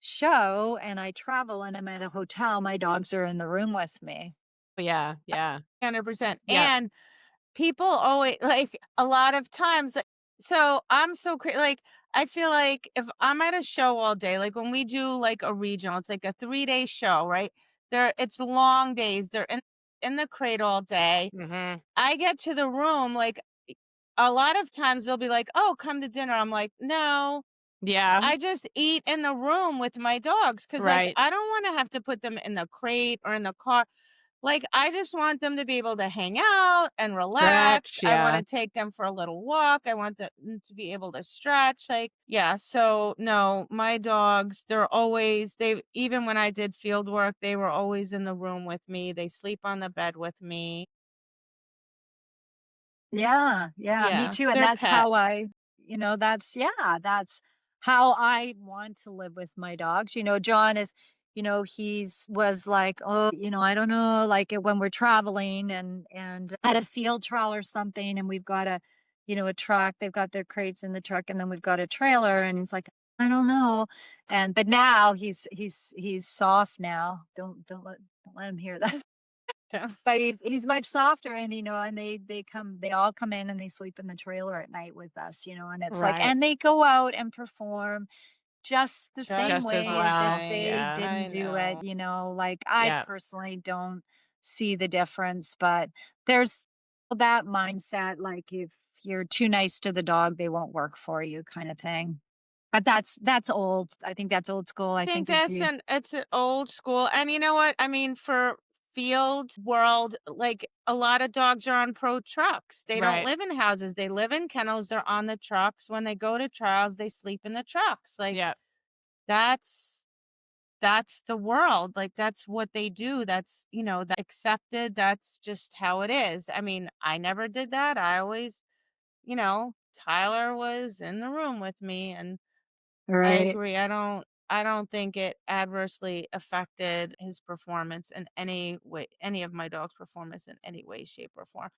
show and I travel and I'm at a hotel, my dogs are in the room with me. Yeah. Yeah. 100%. Yep. And people always like, a lot of times so I'm so like, I feel like if I'm at a show all day, like when we do like a regional, it's like a 3-day show, right? It's long days. They're in the crate all day. Mhm. I get to the room, like, a lot of times they'll be like, "Oh, come to dinner." I'm like, "No, Yeah. I just eat in the room with my dogs because, like, Right. I don't wanna have to put them in the crate or in the car." Like, I just want them to be able to hang out and relax. Stretch, I yeah. wanna take them for a little walk. I want them to be able to stretch, like yeah, so, no, my dogs, they even when I did field work, they were always in the room with me. They sleep on the bed with me. Yeah, yeah, me Yeah, too, and they're that's how pets. that's how I want to live with my dogs. John is, he's was like, "Oh, I don't know, like when we're traveling and at a field trial or something, and we've got a truck, they've got their crates in the truck, and then we've got a trailer," and he's like, "I don't know." But now he's soft now. Don't let him hear that. But he's much softer, and, and they all come in and they sleep in the trailer at night with us, and it's like, Right. and they go out and perform just the same Just Just as way as if well. they fine. Yeah. didn't I do it, know. like I Yeah. personally don't see the difference, but there's that mindset, like if you're too nice to the dog, they won't work for you kind of thing. But that's old. I think that's old school. I I think think if that's you it's an old school, and you know what? I mean, for field world, like, a lot of dogs are on pro trucks. They don't Right. live in houses, they live in kennels, they're on the trucks. When they go to trials, they sleep in the trucks. Like, Yeah. that's that's the world. Like, that's what they do. That's, that accepted. That's just how it is. I mean, I never did that. I always, Tyler was in the room with me, and I right. agree. I don't think it adversely affected his performance in any way, any of my dog's performance in any way, shape, or form.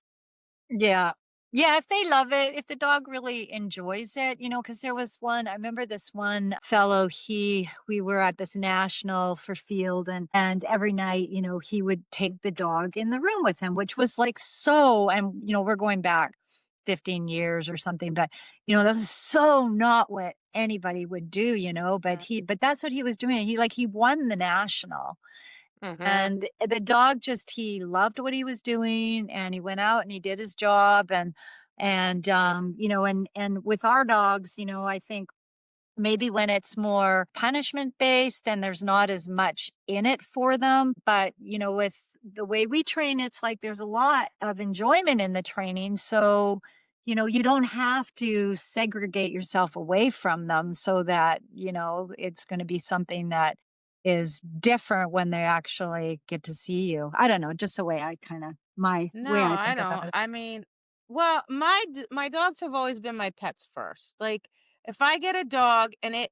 Yeah. Yeah, if they love it, if the dog really enjoys it, because there was one, I remember this one fellow, we were at this national for field, and every night, he would take the dog in the room with him, which was like so, and, we're going back 15 years or something, but, that was so not what anybody would do, Yeah. but that's what he was doing. He won the national. Mhm. And the dog just he loved what he was doing, and he went out and he did his job, and with our dogs, I think maybe when it's more punishment based and there's not as much in it for them, but, with the way we train, it's like there's a lot of enjoyment in the training, so, you don't have to segregate yourself away from them so that, it's gonna be something that is different when they actually get to see you. I don't know, just the way I kinda my No, way I I think about don't. it. I mean, well, my dogs have always been my pets first. Like, if I get a dog and it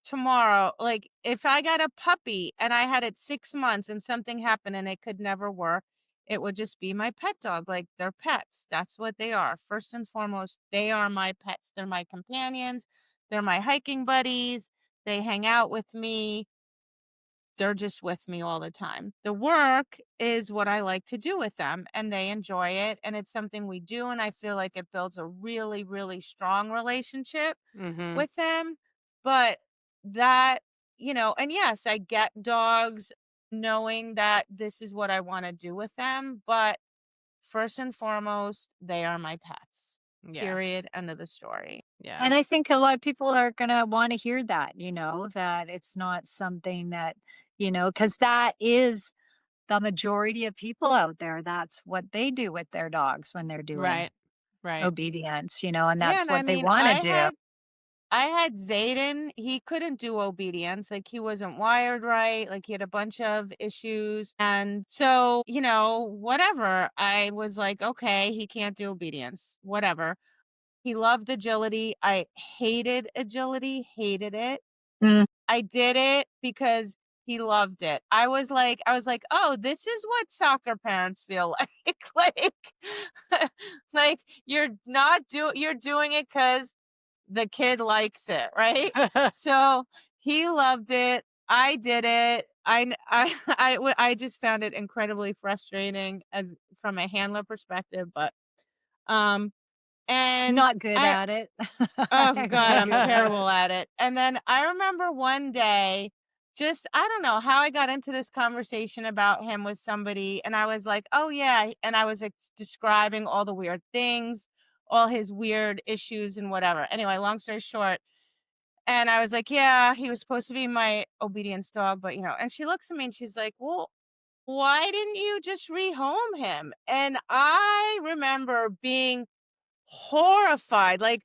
tomorrow, like if I got a puppy and I had it 6 months and something happened and it could never work, it would just be my pet dog. Like they're pets. That's what they are. First and foremost, they are my pets. They're my companions. They're my hiking buddies. They hang out with me. They're just with me all the time. The work is what I like to do with them, and they enjoy it, and it's something we do, and I feel like it builds a really, really strong relationship Mhm. with them. But that, and yes, I get dogs knowing that this is what I wanna do with them, but first and foremost, they are my pets. Yeah. Period, end of the story. Yeah. And I think a lot of people are gonna wanna hear that, that it's not something that, because that is the majority of people out there. That's what they do with their dogs when they're doing Right. Right. obedience, and Yeah, that's and I what they mean, wanna I do. had I had Zayden, he couldn't do obedience, like, he wasn't wired right, like, he had a bunch of issues, and so, whatever, I was like, "Okay, he can't do obedience, whatever." He loved agility, I hated agility, hated it. Mm. I did it because he loved it. I was like, "Oh, this is what soccer parents feel like." Like, you're doing it because the kid likes it, right? So, he loved it, I did it, I just found it incredibly frustrating as from a handler perspective, but, um, and Not good I at it. oh I'm god, not I'm good at it. terrible at it. And then I remember one day, just I don't know how I got into this conversation about him with somebody, and I was like, "Oh, yeah," and I was, like, describing all the weird things, all his weird issues and whatever. Anyway, long story short, and I was like, "Yeah, he was supposed to be my obedience dog, but," and she looks at me and she's like, "Well, why didn't you just rehome him?" And I remember being horrified, like,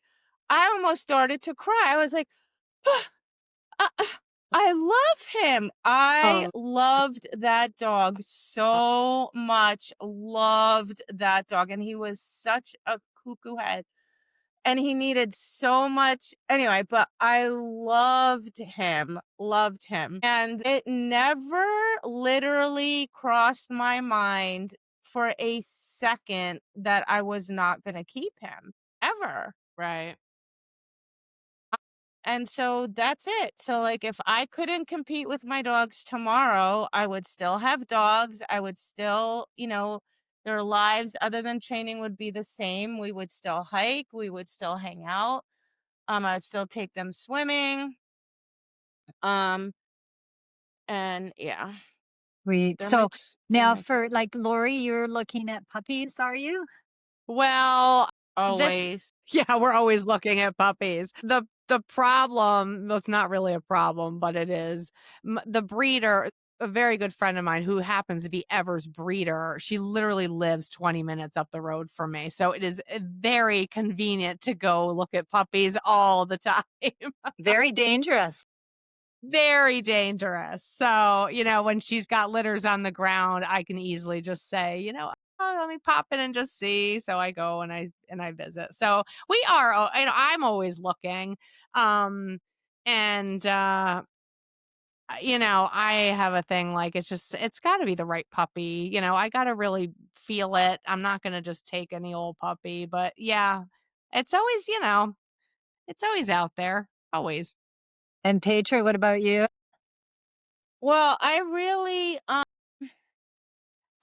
I almost started to cry. I was like, "Uh, uh, I love him." I Oh, loved that dog so much, loved that dog, and he was such a cuckoo head, and he needed so much anyway, but I loved him, and it never literally crossed my mind for a second that I was not gonna keep him, ever. Right. And so that's it. So, like, if I couldn't compete with my dogs tomorrow, I would still have dogs. I would still, their lives other than training would be the same. We would still hike. We would still hang out. I would still take them swimming. Um, and yeah, sweet. they're my, So they're now my for kid. like Lori, you're looking at puppies, are you? Well, this Always. yeah, we're always looking at puppies. The problem, well, it's not really a problem, but it is. The breeder, a very good friend of mine who happens to be Ever's breeder, she literally lives 20 minutes up the road from me. So it is very convenient to go look at puppies all the time. Very dangerous. Very dangerous. So, when she's got litters on the ground, I can easily just say, "Oh, let me pop in and just see." So I go and I visit. So we are, I'm always looking. Um, and I have a thing like it's got to be the right puppy. I got to really feel it. I'm not going to just take any old puppy, but yeah, it's always, it's always out there. Always. And Petra, what about you? Well, I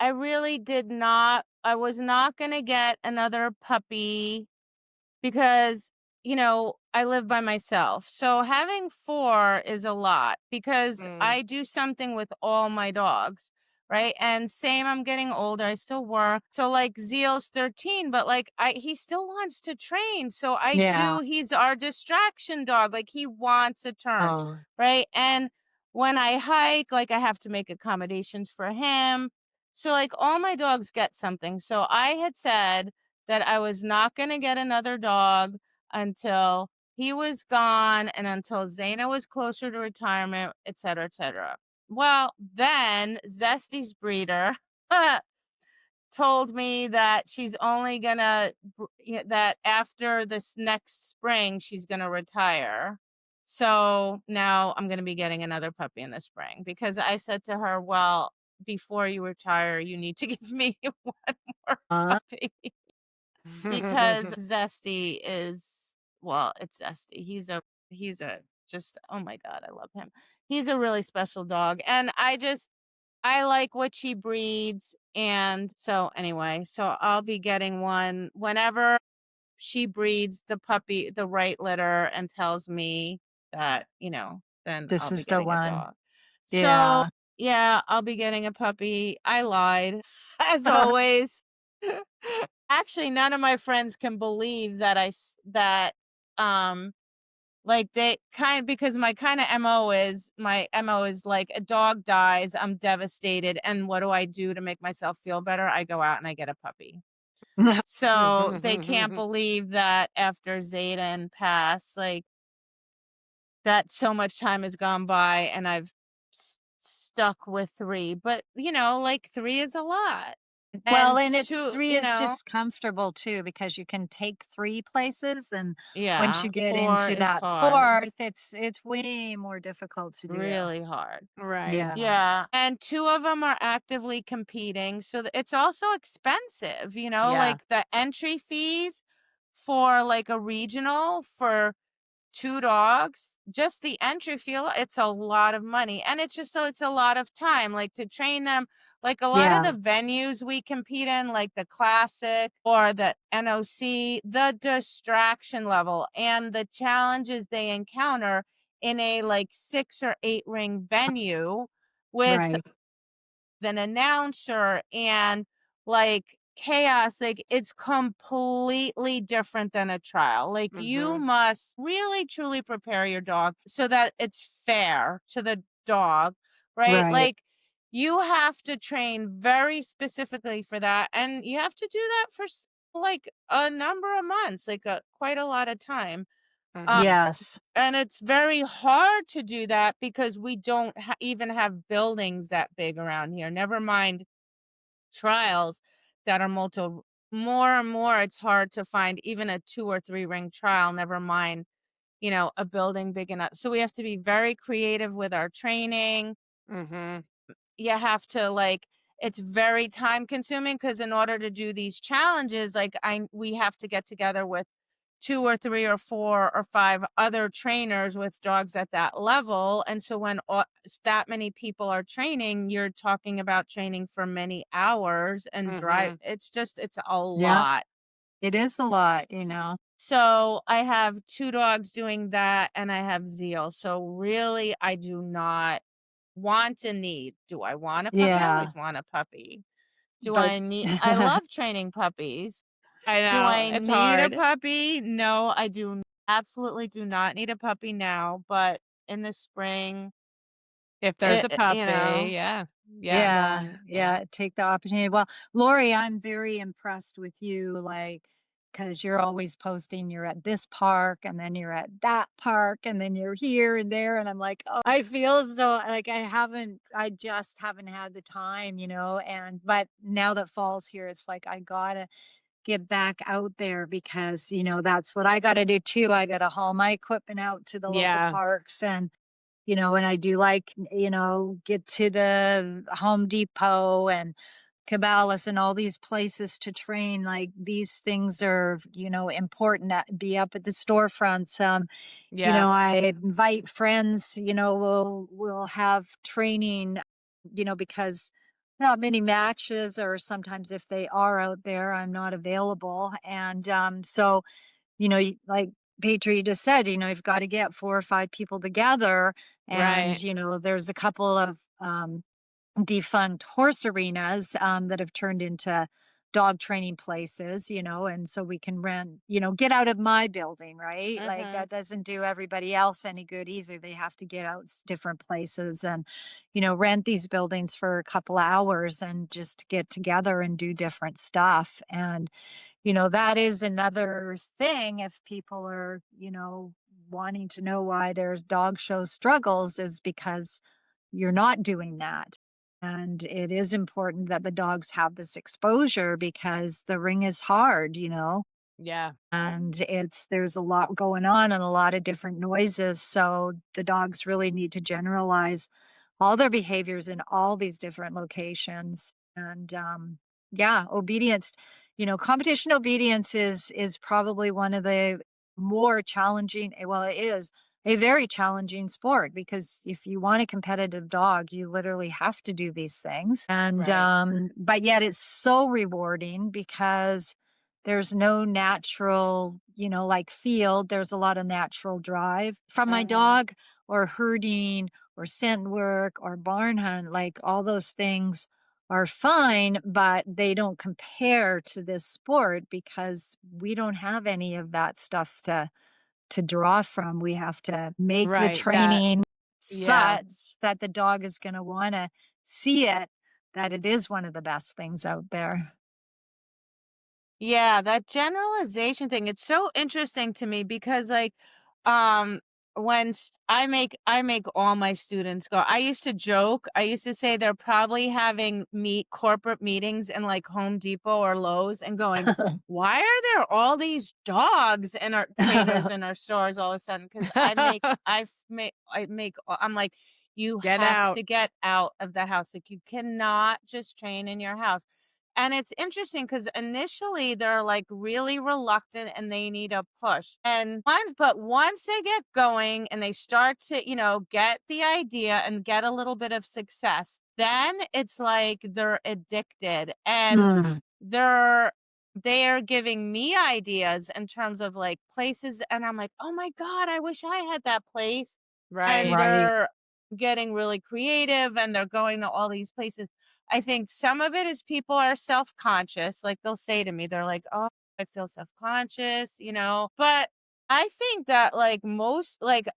really did not. I was not going to get another puppy because, I live by myself. So having 4 is a lot because Mm, I do something with all my dogs, right? And same, I'm getting older. I still work. So like Zeal's 13, but like he still wants to train. So Yeah. he's our distraction dog. Like he wants a turn, Oh. right? And when I hike, like I have to make accommodations for him. So like all my dogs get something. So I had said that I was not going to get another dog until he was gone and until Zaina was closer to retirement, et cetera, et cetera. Well, then Zesty's breeder told me that she's only gonna that after this next spring she's gonna retire. So now I'm gonna be getting another puppy in the spring because I said to her, "Well, before you retire, you need to give me one more Uh, puppy." Because Zesty is, well, it's Zesty. He's a just, oh my God, I love him. He's a really special dog. And I like what she breeds. And so anyway, so I'll be getting one whenever she breeds the right litter and tells me that, then this I'll be is the getting a one. dog. So Yeah. yeah, I'll be getting a puppy. I lied, as always. Actually, none of my friends can believe that like they kind because my MO is like a dog dies, I'm devastated. And what do I do to make myself feel better? I go out and I get a puppy. So they can't believe that after Zayden passed, like that so much time has gone by and I've stuck with three. But like three is a lot. Well, And and it's two, 3 is just comfortable too because you can take 3 places, and once you yeah, get four into is that hard. 4th, it's way more difficult to do. Really hard. Right. Yeah. Yeah, and 2 of them are actively competing, so it's also expensive, Yeah. like, the entry fees for, like, a regional for 2 dogs, just the entry fee, it's a lot of money, and it's a lot of time, like, to train them. Like, a lot of Yeah. the venues we compete in, like the Classic or the NOC, the distraction level and the challenges they encounter in a, like, 6 or 8 ring venue with Right. an announcer and like chaos, like it's completely different than a trial. Like you Mhm. must really truly prepare your dog so that it's fair to the dog, right? Right. Like you have to train very specifically for that, and you have to do that for like a number of months, like quite a lot of time. um, Mhm. Yes. and it's very hard to do that because we don't even have buildings that big around here. Never mind trials that are more and more. It's hard to find even a 2 or 3 ring trial. Never mind, a building big enough. So we have to be very creative with our training. Mhm. You have to like it's very time consuming because in order to do these challenges, like we have to get together with 2 or 3 or 4 or 5 other trainers with dogs at that level. And so when that many people are training, you're talking about training for many hours and drive. Mhm. It's a Yeah. lot. It is a lot. So I have 2 dogs doing that and I have Zeal. So really, I do not want a need. Do I want a puppy? I Yeah. always want a puppy. Do But I need, I love training puppies. I Do know, I it's need a hard. puppy? No, I absolutely do not need a puppy now, but in the spring, If there's a you puppy, know, yeah. Yeah. Yeah, then yeah. yeah, take the opportunity. Well, Lori, I'm very impressed with you, like, because you're always posting you're at this park and then you're at that park and then you're here and there. And I'm like, oh, I feel so like I just haven't had the time. But now that fall's here, it's like I gotta get back out there because that's what I gotta do too. I gotta haul my equipment out to the local Yeah. parks and I do like get to the Home Depot and Cabalas and all these places to train. Like these things are important to be up at the storefronts. Yeah. I invite friends, we'll have training because not many matches, or sometimes if they are out there, I'm not available. And like Petra, you just said you've got to get 4 or 5 people together. Right. And there's a couple of defunct horse arenas that have turned into dog training places, and so we can get out of my building, right? Like Mhm. that doesn't do everybody else any good either. They have to get out different places and rent these buildings for a couple hours and just get together and do different stuff. And that is another thing if people are wanting to know why there's dog show struggles is because you're not doing that. And it is important that the dogs have this exposure because the ring is hard, you know, Yeah. and there's a lot going on and a lot of different noises. So the dogs really need to generalize all their behaviors in all these different locations. And yeah, obedience, competition obedience is probably one of the more challenging, well, it is a very challenging sport because if you want a competitive dog, you literally have to do these things. And Right. but yet it's so rewarding because there's no natural, like field. There's a lot of natural drive from my Mhm. dog or herding or scent work or barn hunt, like all those things are fine, but they don't compare to this sport because we don't have any of that stuff to draw from. We have to make the Right. That training yeah. such that the dog is going to want to see it, that it is one of the best things out there. Yeah, that generalization thing, it's so interesting to me because um I make all my students go. I used to joke. I used to say they're probably having meet corporate meetings in like Home Depot or Lowe's and going, "Why are there all these dogs in our trainers in our stores all of a sudden?" Cuz I'm like, "You Get have out. to get out of the house. Like you cannot just train in your house." And it's interesting because initially they're like really reluctant and they need a push. But once they get going and they start to, get the idea and get a little bit of success, then it's like they're addicted and Mm. they're they are giving me ideas in terms of like places. And I'm like, oh my God, I wish I had that place. And Right. Right. they're getting really creative and they're going to all these places. I think some of it is people are self-conscious, like, they'll say to me, they're like, "Oh, I feel self-conscious," But I think that, like,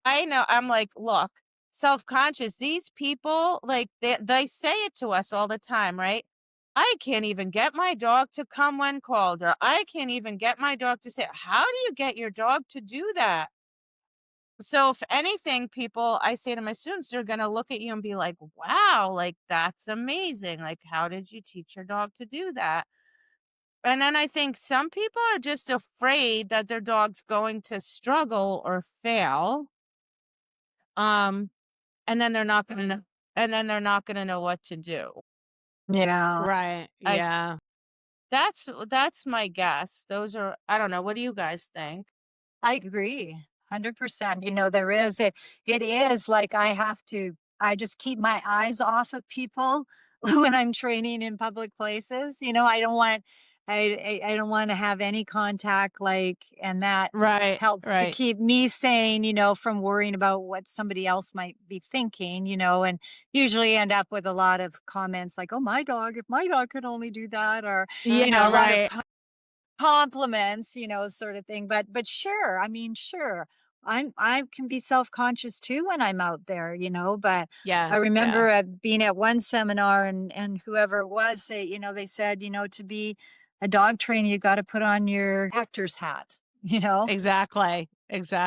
I know I'm like, "Look, self-conscious, these people, like, they say it to us all the time, right? I can't even get my dog to come when called, or I can't even get my dog to say." How do you get your dog to do that? So if anything, I say to my students, they're going to look at you and be like, wow, like that's amazing. Like, how did you teach your dog to do that? And then I think some people are just afraid that their dog's going to struggle or fail. Um, and then they're not going to know, and then they're not going to know what to do. Yeah. Right. I, Yeah. that's my guess. I don't know. What do you guys think? I agree, 100%. There is it is like I just keep my eyes off of people when I'm training in public places. I don't want to have any contact, like, and that Right. helps to Right. keep me sane, from worrying about what somebody else might be thinking, and usually end up with a lot of comments like, "Oh, my dog, if my dog could only do that," or, Yeah. a lot of Right. compliments, sort of thing. But sure, I mean, sure. I can be self-conscious too when I'm out there, but I Yeah. Yeah. remember being at one seminar and whoever it was they said, to be a dog trainer, you got to put on your actor's hat, Exactly.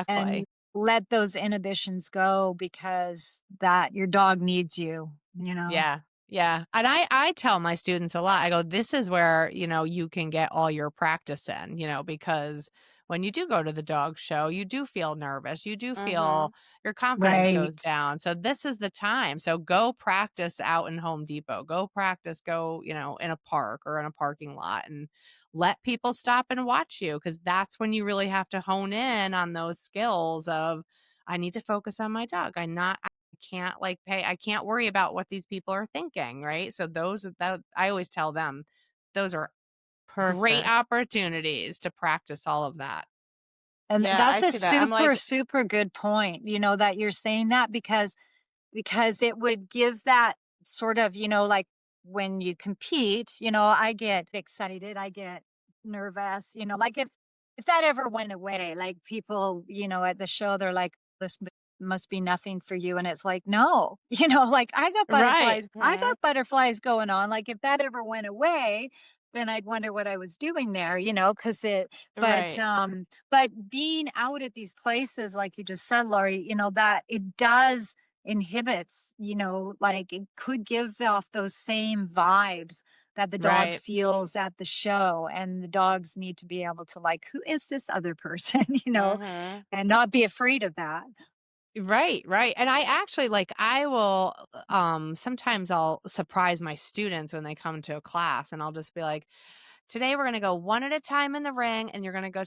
and Exactly. let those inhibitions go because that your dog needs you. Yeah. Yeah. And I tell my students a lot. I go, this is where, you can get all your practice in, because when you do go to the dog show, you do feel nervous. You do Mm-hmm. feel your confidence goes Right. down. So this is the time. So go practice out in Home Depot. Go practice, go, in a park or in a parking lot and let people stop and watch you because that's when you really have to hone in on those skills of I need to focus on my dog. I can't worry about what these people are thinking, right? So that I always tell them those are great Perfect. opportunities to practice all of that. And Yeah, I that's a see that. I'm super, like, super good point, that you're saying that because it would give that sort of, like when you compete, I get excited, I get nervous, like if that ever went away, like people, at the show, they're like, must be nothing for you. And it's like, no, like Right. I mhm. got butterflies going on. Like if that ever went away, then I'd wonder what I was doing there, because Right. but being out at these places, like you just said, Laurie, that it does inhibits, like it could give off those same vibes that the dog Right. feels at the show. And the dogs need to be able to, like, who is this other person, Mhm. and not be afraid of that. Right, right. And I actually like I will sometimes I'll surprise my students when they come to a class and I'll just be like, today we're gonna go one at a time in the ring and you're gonna go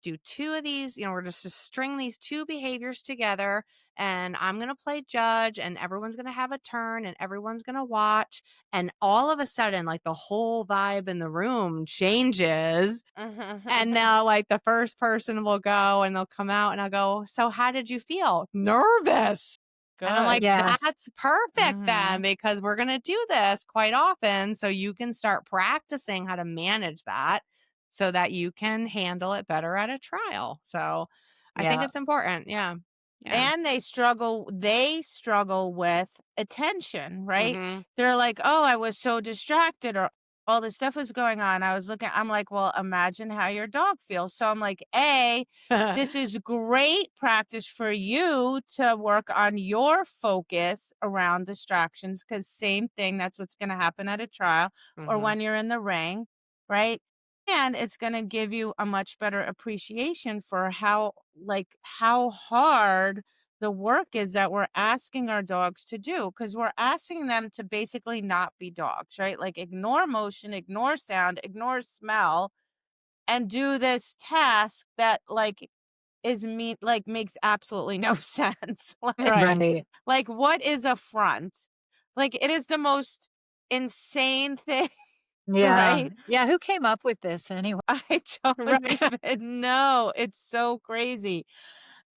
do two of these, we're just string these two behaviors together and I'm gonna play judge and everyone's gonna have a turn and everyone's gonna watch. And all of a sudden, like the whole vibe in the room changes and now, like, the first person will go and they'll come out and I'll go, "So how did you feel?" "Nervous." And I'm Good. like, Yes. "That's perfect then Mhm. because we're gonna do this quite often so you can start practicing how to manage that so that you can handle it better at a trial." So, I think Yeah. it's important. Yeah. Yeah. And they struggle with attention, right? Mhm. They're like, "Oh, I was so distracted," or all this stuff was going on. I'm like, "Well, imagine how your dog feels." So I'm like, "A, this is great practice for you to work on your focus around distractions, because same thing, that's what's gonna happen at a trial or Mhm. when you're in the ring, right? And it's gonna give you a much better appreciation for how hard the work is that we're asking our dogs to do, because we're asking them to basically not be dogs, right? Like, ignore motion, ignore sound, ignore smell, and do this task that, like, makes absolutely no sense. Right. Right. What is a front? Like, it is the most insane thing, Yeah. right? Yeah. Who came up with this anyway? I don't Right. even know. It's so crazy.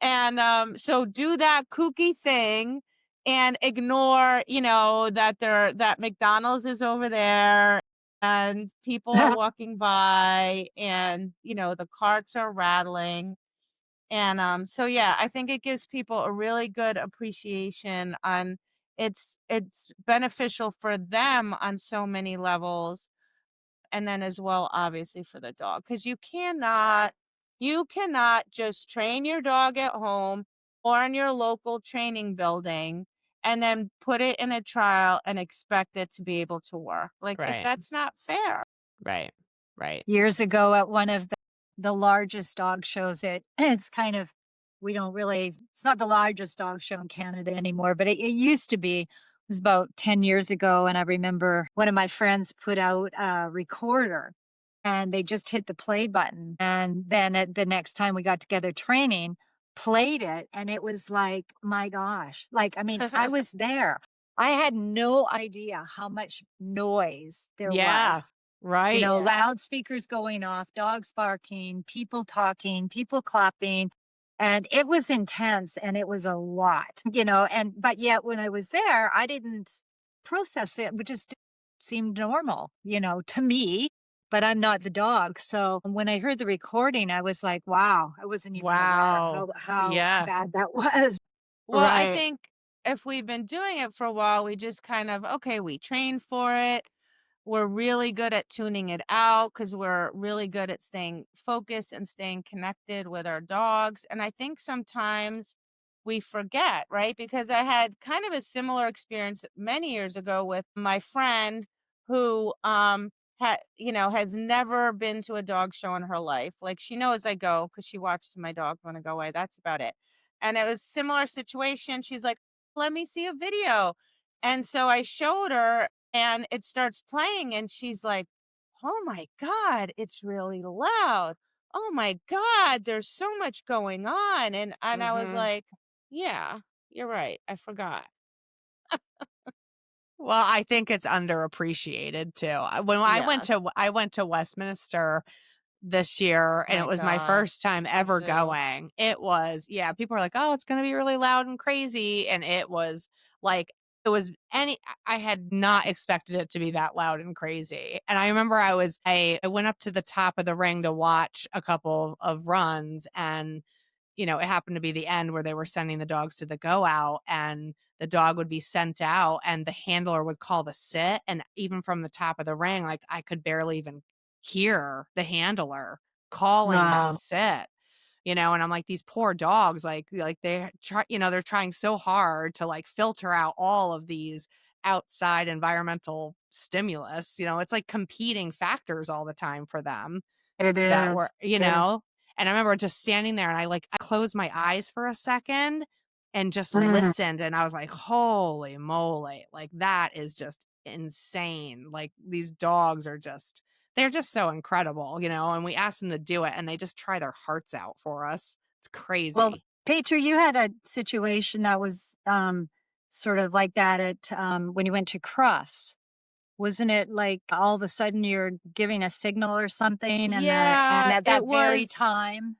And so do that kooky thing and ignore, that McDonald's is over there and people are walking by and, the carts are rattling. And so yeah, I think it gives people a really good appreciation on it's beneficial for them on so many levels, and then as well obviously for the dog, because you cannot just train your dog at home or in your local training building and then put it in a trial and expect it to be able to work. Right. That's not fair. Right. Right. Years ago at one of the largest dog shows, it's kind of, we don't really, it's not the largest dog show in Canada anymore, but it used to be. It was about 10 years ago. And I remember one of my friends put out a recorder and they just hit the play button. And then at the next time we got together training, played it. And it was like, my gosh, like, I mean, I was there. I had no idea how much noise there Yeah. was, Right. Yeah. loudspeakers going off, dogs barking, people talking, people clapping. And it was intense and it was a lot, but yet when I was there, I didn't process it, which just seemed normal, to me, but I'm not the dog. So when I heard the recording, I was like, wow, I wasn't even aware Wow. how Yeah. bad that was. Well, I Right. think if we've been doing it for a while, we just kind of, okay, we train for it. We're really good at tuning it out because we're really good at staying focused and staying connected with our dogs. And I think sometimes we forget, right? Because I had kind of a similar experience many years ago with my friend who has never been to a dog show in her life. Like, she knows I go because she watches my dog when I go away. That's about it. And it was similar situation. She's like, "Let me see a video." And so I showed her and it starts playing and she's like, "Oh my god, it's really loud. Oh my god, there's so much going on." And I was Mhm. like, "Yeah, you're right. I forgot." Well, I think it's underappreciated too. When Yes. I went to Westminster this year and it My was my god. first time The ever zoo. going. It was, yeah, people are like, "Oh, it's going to be really loud and crazy." And it was like it was any I had not expected it to be that loud and crazy. And I remember I went up to the top of the ring to watch a couple of runs and it happened to be the end where they were sending the dogs to the go out and the dog would be sent out and the handler would call the sit. And even from the top of the ring, like I could barely even hear the handler calling that Wow. sit. and I'm like, these poor dogs, like they try, they're trying so hard to like filter out all of these outside environmental stimulus. It's like competing factors all the time for them It that were, is. It is. and I remember just standing there and I closed my eyes for a second and just Mm. listened, and I was like, holy moly, like that is just insane. Like these dogs are just, they're just so incredible, and we asked them to do it and they just try their hearts out for us. It's Well, crazy. Peter, you had a situation that was sort of like that at when you went to Crufts. Wasn't it like all of a sudden you're giving a signal or something and Yeah, at that very time,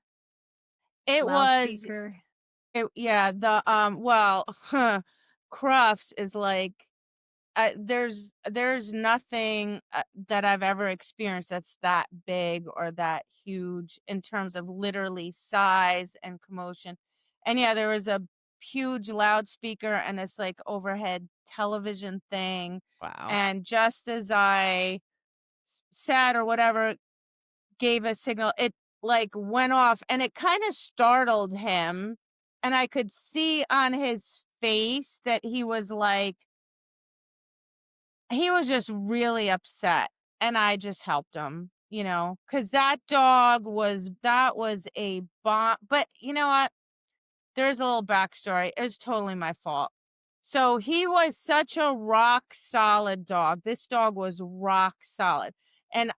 it was loudspeaker? yeah, well, Crufts is like, there's nothing, that I've ever experienced that's that big or that huge in terms of literally size and commotion. And yeah, there was a huge loudspeaker and this like overhead television thing. Wow. And just as I said or whatever, gave a signal, it like went off and it kind of startled him. And I could see on his face that he was just really upset, and I just helped him, because that was a bomb. But you know what? There's a little backstory. It's totally my fault. So he was such a rock solid dog. This dog was rock solid. And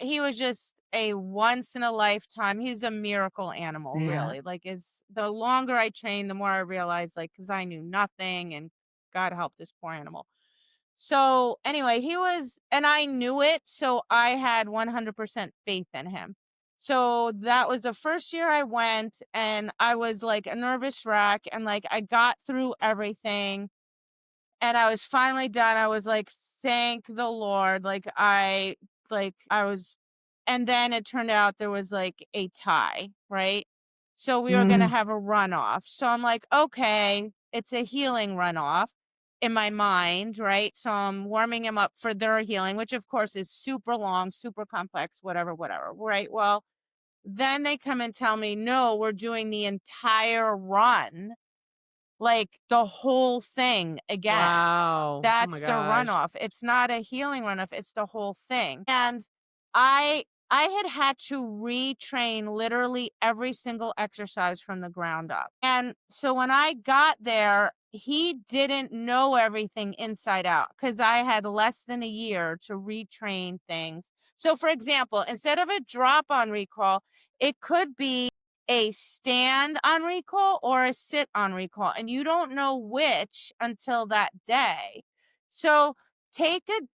he was just a once in a lifetime. He's a miracle animal, Yeah. really. Like, the longer I trained, the more I realized, like, because I knew nothing and God help this poor animal. So anyway, and I knew it, so I had 100% faith in him. So that was the first year I went, and I was like a nervous wreck, and like I got through everything, and I was finally done. I was like, thank the Lord. I was, and then it turned out there was like a tie, right? So we were going to Mm. have a runoff. So I'm like, okay, it's a healing runoff in my mind, right? So I'm warming him up for their healing, which of course is super long, super complex, whatever, whatever, right? Well, then they come and tell me, no, we're doing the entire run, like the whole thing again. Wow. Oh my That's the gosh. runoff. It's not a healing runoff, it's the whole thing. And I had to retrain literally every single exercise from the ground up. And so when I got there, he didn't know everything inside out because I had less than a year to retrain things. So for example, instead of a drop on recall, it could be a stand on recall or a sit on recall, and you don't know which until that day. So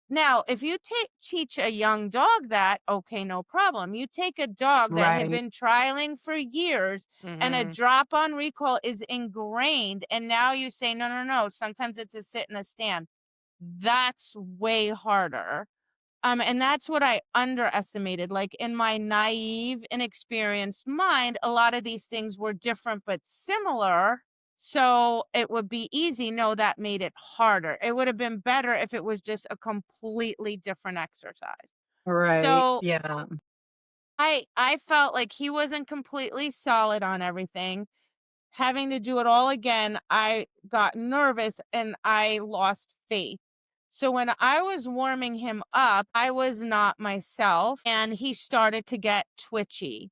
now, if you teach a young dog that, okay, no problem. You take a dog that had Right. been trialing for years and a Mhm. drop on recall is ingrained, and now you say, no, no, no, sometimes it's a sit and a stand. That's way harder. And that's what I underestimated. Like in my naive, inexperienced mind, a lot of these things were different but similar. So it would be easy. No, that made it harder. It would have been better if it was just a completely different exercise. Right. So Yeah. I felt like he wasn't completely solid on everything. Having to do it all again, I got nervous and I lost faith. So when I was warming him up, I was not myself and he started to get twitchy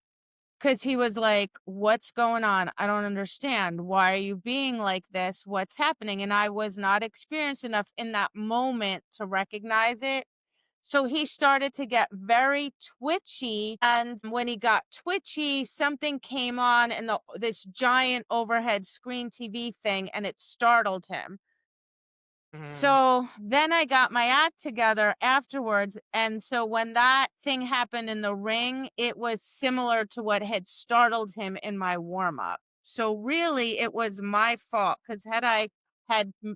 because he was like, what's going on? I don't understand. Why are you being like this? What's happening? And I was not experienced enough in that moment to recognize it. So he started to get very twitchy. And when he got twitchy, something came on in this giant overhead screen TV thing and it startled him. Mhm. So then I got my act together afterwards. And so when that thing happened in the ring, it was similar to what had startled him in my warm up. So really, it was my fault because had I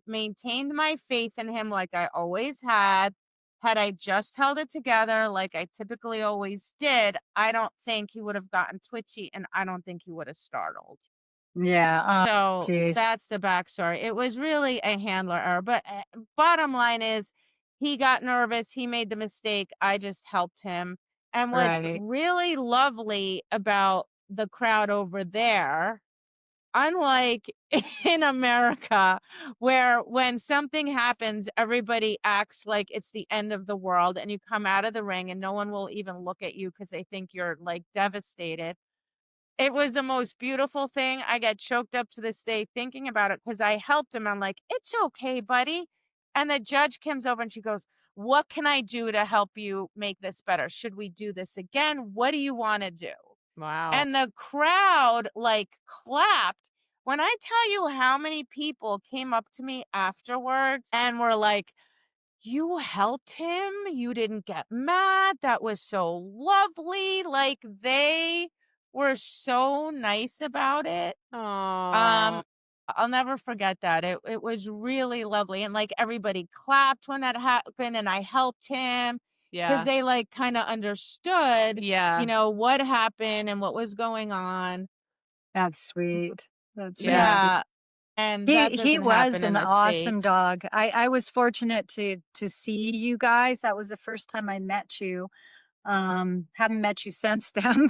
maintained my faith in him like I always had I just held it together like I typically always did, I don't think he would have gotten twitchy and I don't think he would have startled. Yeah. So Geez. that's the backstory. It was really a handler error, but bottom line is he got nervous. He made the mistake. I just helped him. And what's Right. really lovely about the crowd over there. Unlike in America, where when something happens, everybody acts like it's the end of the world and you come out of the ring and no one will even look at you because they think you're like devastated. It was the most beautiful thing. I get choked up to this day thinking about it because I helped him. I'm like, it's okay, buddy. And the judge comes over and she goes, what can I do to help you make this better? Should we do this again? What do you want to do? Wow. And the crowd like clapped. When I tell you how many people came up to me afterwards and were like, you helped him, you didn't get mad, that was so lovely. Like they were so nice about it. Oh, Um, I'll never forget that. It was really lovely. And like everybody clapped when that happened and I helped him because yeah. they like kind of understood, Yeah. what happened and what was going on. That's sweet. That's very Yeah. sweet. Yeah. And that He doesn't was happen in an the awesome States. dog. I was fortunate to see you guys. That was the first time I met you. Haven't met you since then,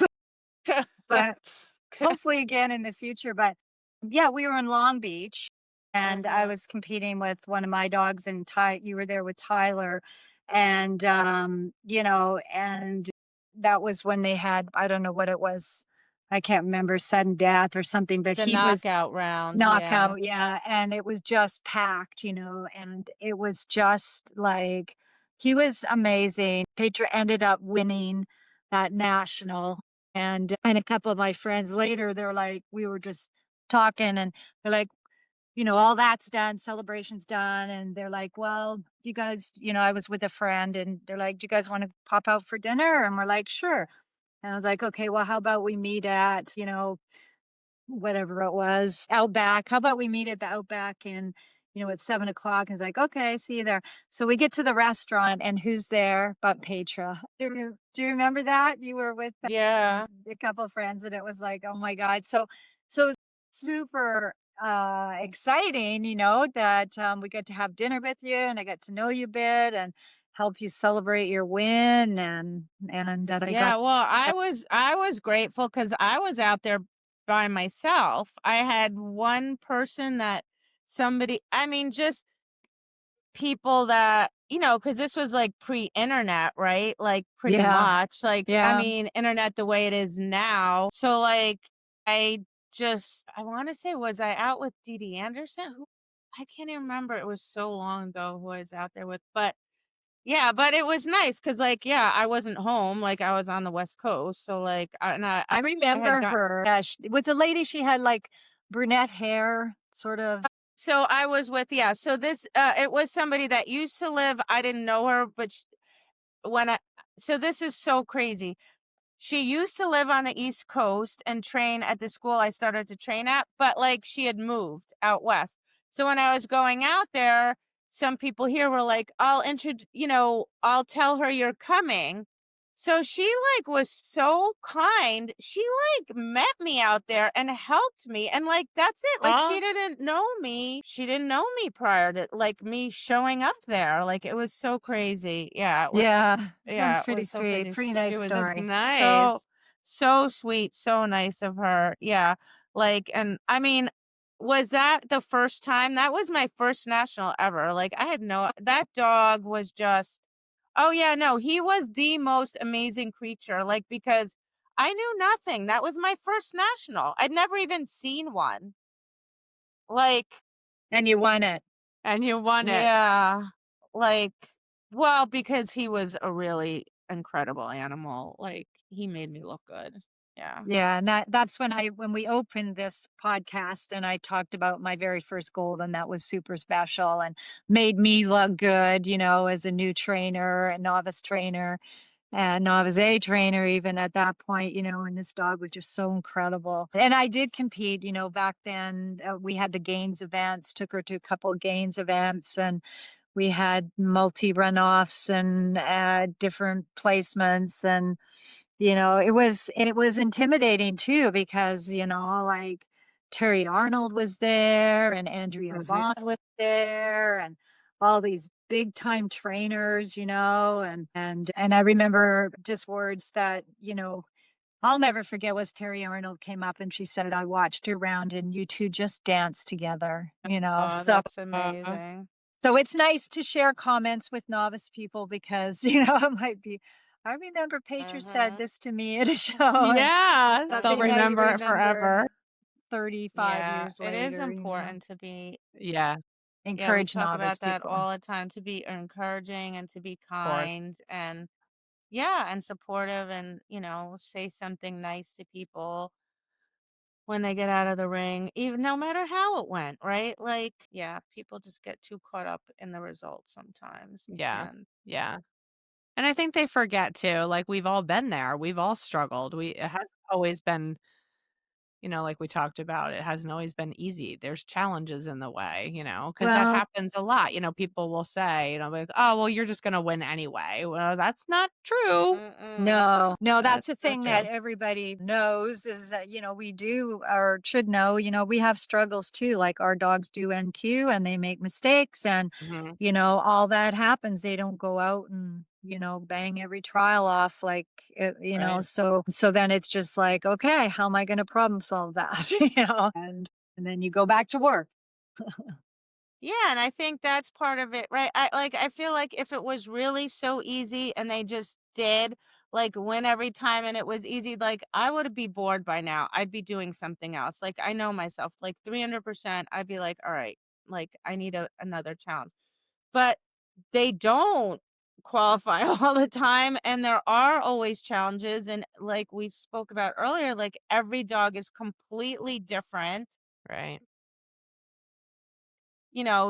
but hopefully again in the future. But yeah, we were in Long Beach and I Mhm. was competing with one of my dogs and you were there with Tyler. And and that was when they had, I don't know what it was. I can't remember, sudden death or something, but The he was knockout rounds, yeah. knockout, yeah, and it was just packed, and it was just like he was amazing. Petra ended up winning that national, and a couple of my friends later, they're like, we were just talking, and they're like, all that's done, celebration's done, and they're like, well, do you guys, I was with a friend, and they're like, do you guys want to pop out for dinner? And we're like, sure. And I was like, okay, well, how about we meet at, whatever it was, Outback. How about we meet at the Outback and, at 7 o'clock? And it's like, okay, see you there. So we get to the restaurant and who's there but Petra? Do you remember that? You were with Yeah. a couple of friends and it was like, oh my God. So it's super exciting, that we get to have dinner with you and I got to know you a bit and help you celebrate your win and that I got Yeah, well, I was grateful because I was out there by myself. I had one person that somebody I mean, just people that because this was, like, pre-internet, right? Like, pretty yeah, much, like, I yeah. mean, internet the way it is now. So, like, I wanna say, was I out with Dee Dee Anderson? Who I can't even remember, it was so long ago who I was out there with, but yeah, but it was nice because, like, yeah, I wasn't home, like, I was on the West Coast, so, like, I I had remember got her. Yeah, was a lady, she had, like, brunette hair, sort of. so I was with yeah, so this, it was somebody that used to live I didn't know her, but sh when I so this is so crazy. She used to live on the East Coast and train at the school I started to train at, but, like, she had moved out west. So when I was going out there, some people here were like, I'll tell her you're coming." So she, like, was so kind. She, like, met me out there and helped me, and, like, that's it. Like, oh, she didn't know me. She didn't know me prior to, like, me showing up there. Like, it was so crazy. Yeah, that's Yeah, it pretty was so sweet, crazy. pretty She nice was that's story. so nice. so sweet, so nice of her. Yeah. Like, and I mean, was that the first time? That was my first national ever. Like, I had no that dog was just oh yeah, no, he was the most amazing creature. Like, because I knew nothing. That was my first national. I'd never even seen one. Like, And you won it. And you won it. yeah. Like, well, because he was a really incredible animal. Like, he made me look good. Yeah. Yeah, and that's when we opened this podcast and I talked about my very first gold and that was super special and made me look good, as a new trainer, a novice trainer, and novice A trainer even at that point, and this dog was just so incredible. And I did compete, back then. We had the gains events, took her to a couple of gains events, and we had multi runoffs and different placements. And it was intimidating too because, like Terry Arnold was there and Andrea Mhm. Vaughn was there and all these big time trainers, and I remember just words that, I'll never forget was Terry Arnold came up and she said, "I watched her around and you 2 just danced together," you know, Oh, so that's amazing. it's nice to share comments with novice people because, it might be, "I remember Petra said Mhm. this to me at a show," and Yeah, they'll now you Mhm. remember it remember forever. 35 Yeah, years it is later, important to be Yeah, yeah, we encourage talk novice about that people. all the time to be encouraging and to be of course. kind and yeah, and supportive and, say something nice to people when they get out of the ring, even no matter how it went, right? Like, yeah, people just get too caught up in the results sometimes. Yeah, And yeah. And I think they forget too, like, we've all been there, we've all struggled, it hasn't always been, like we talked about, it hasn't always been easy, there's challenges in the way, because that Well, happens a lot, people will say, like, "Oh, well, you're just gonna win anyway." Well, that's not true. mm-mm, no, no, that's That's a not thing that true. everybody knows is that, we do or should know, we have struggles too. Like our dogs do NQ and they make mistakes and, Mhm. all that happens. They don't go out and, bang every trial off like, Right. so then it's just like, okay, how am I going to problem solve that? And then you go back to work. yeah, and I think that's part of it, right? I feel like if it was really so easy and they just did like win every time and it was easy, like I would be bored by now. I'd be doing something else. Like I know myself, like 300%, I'd be like, all right, like I need another challenge. But they don't qualify all the time and there are always challenges and like we spoke about earlier, like every dog is completely different. Right.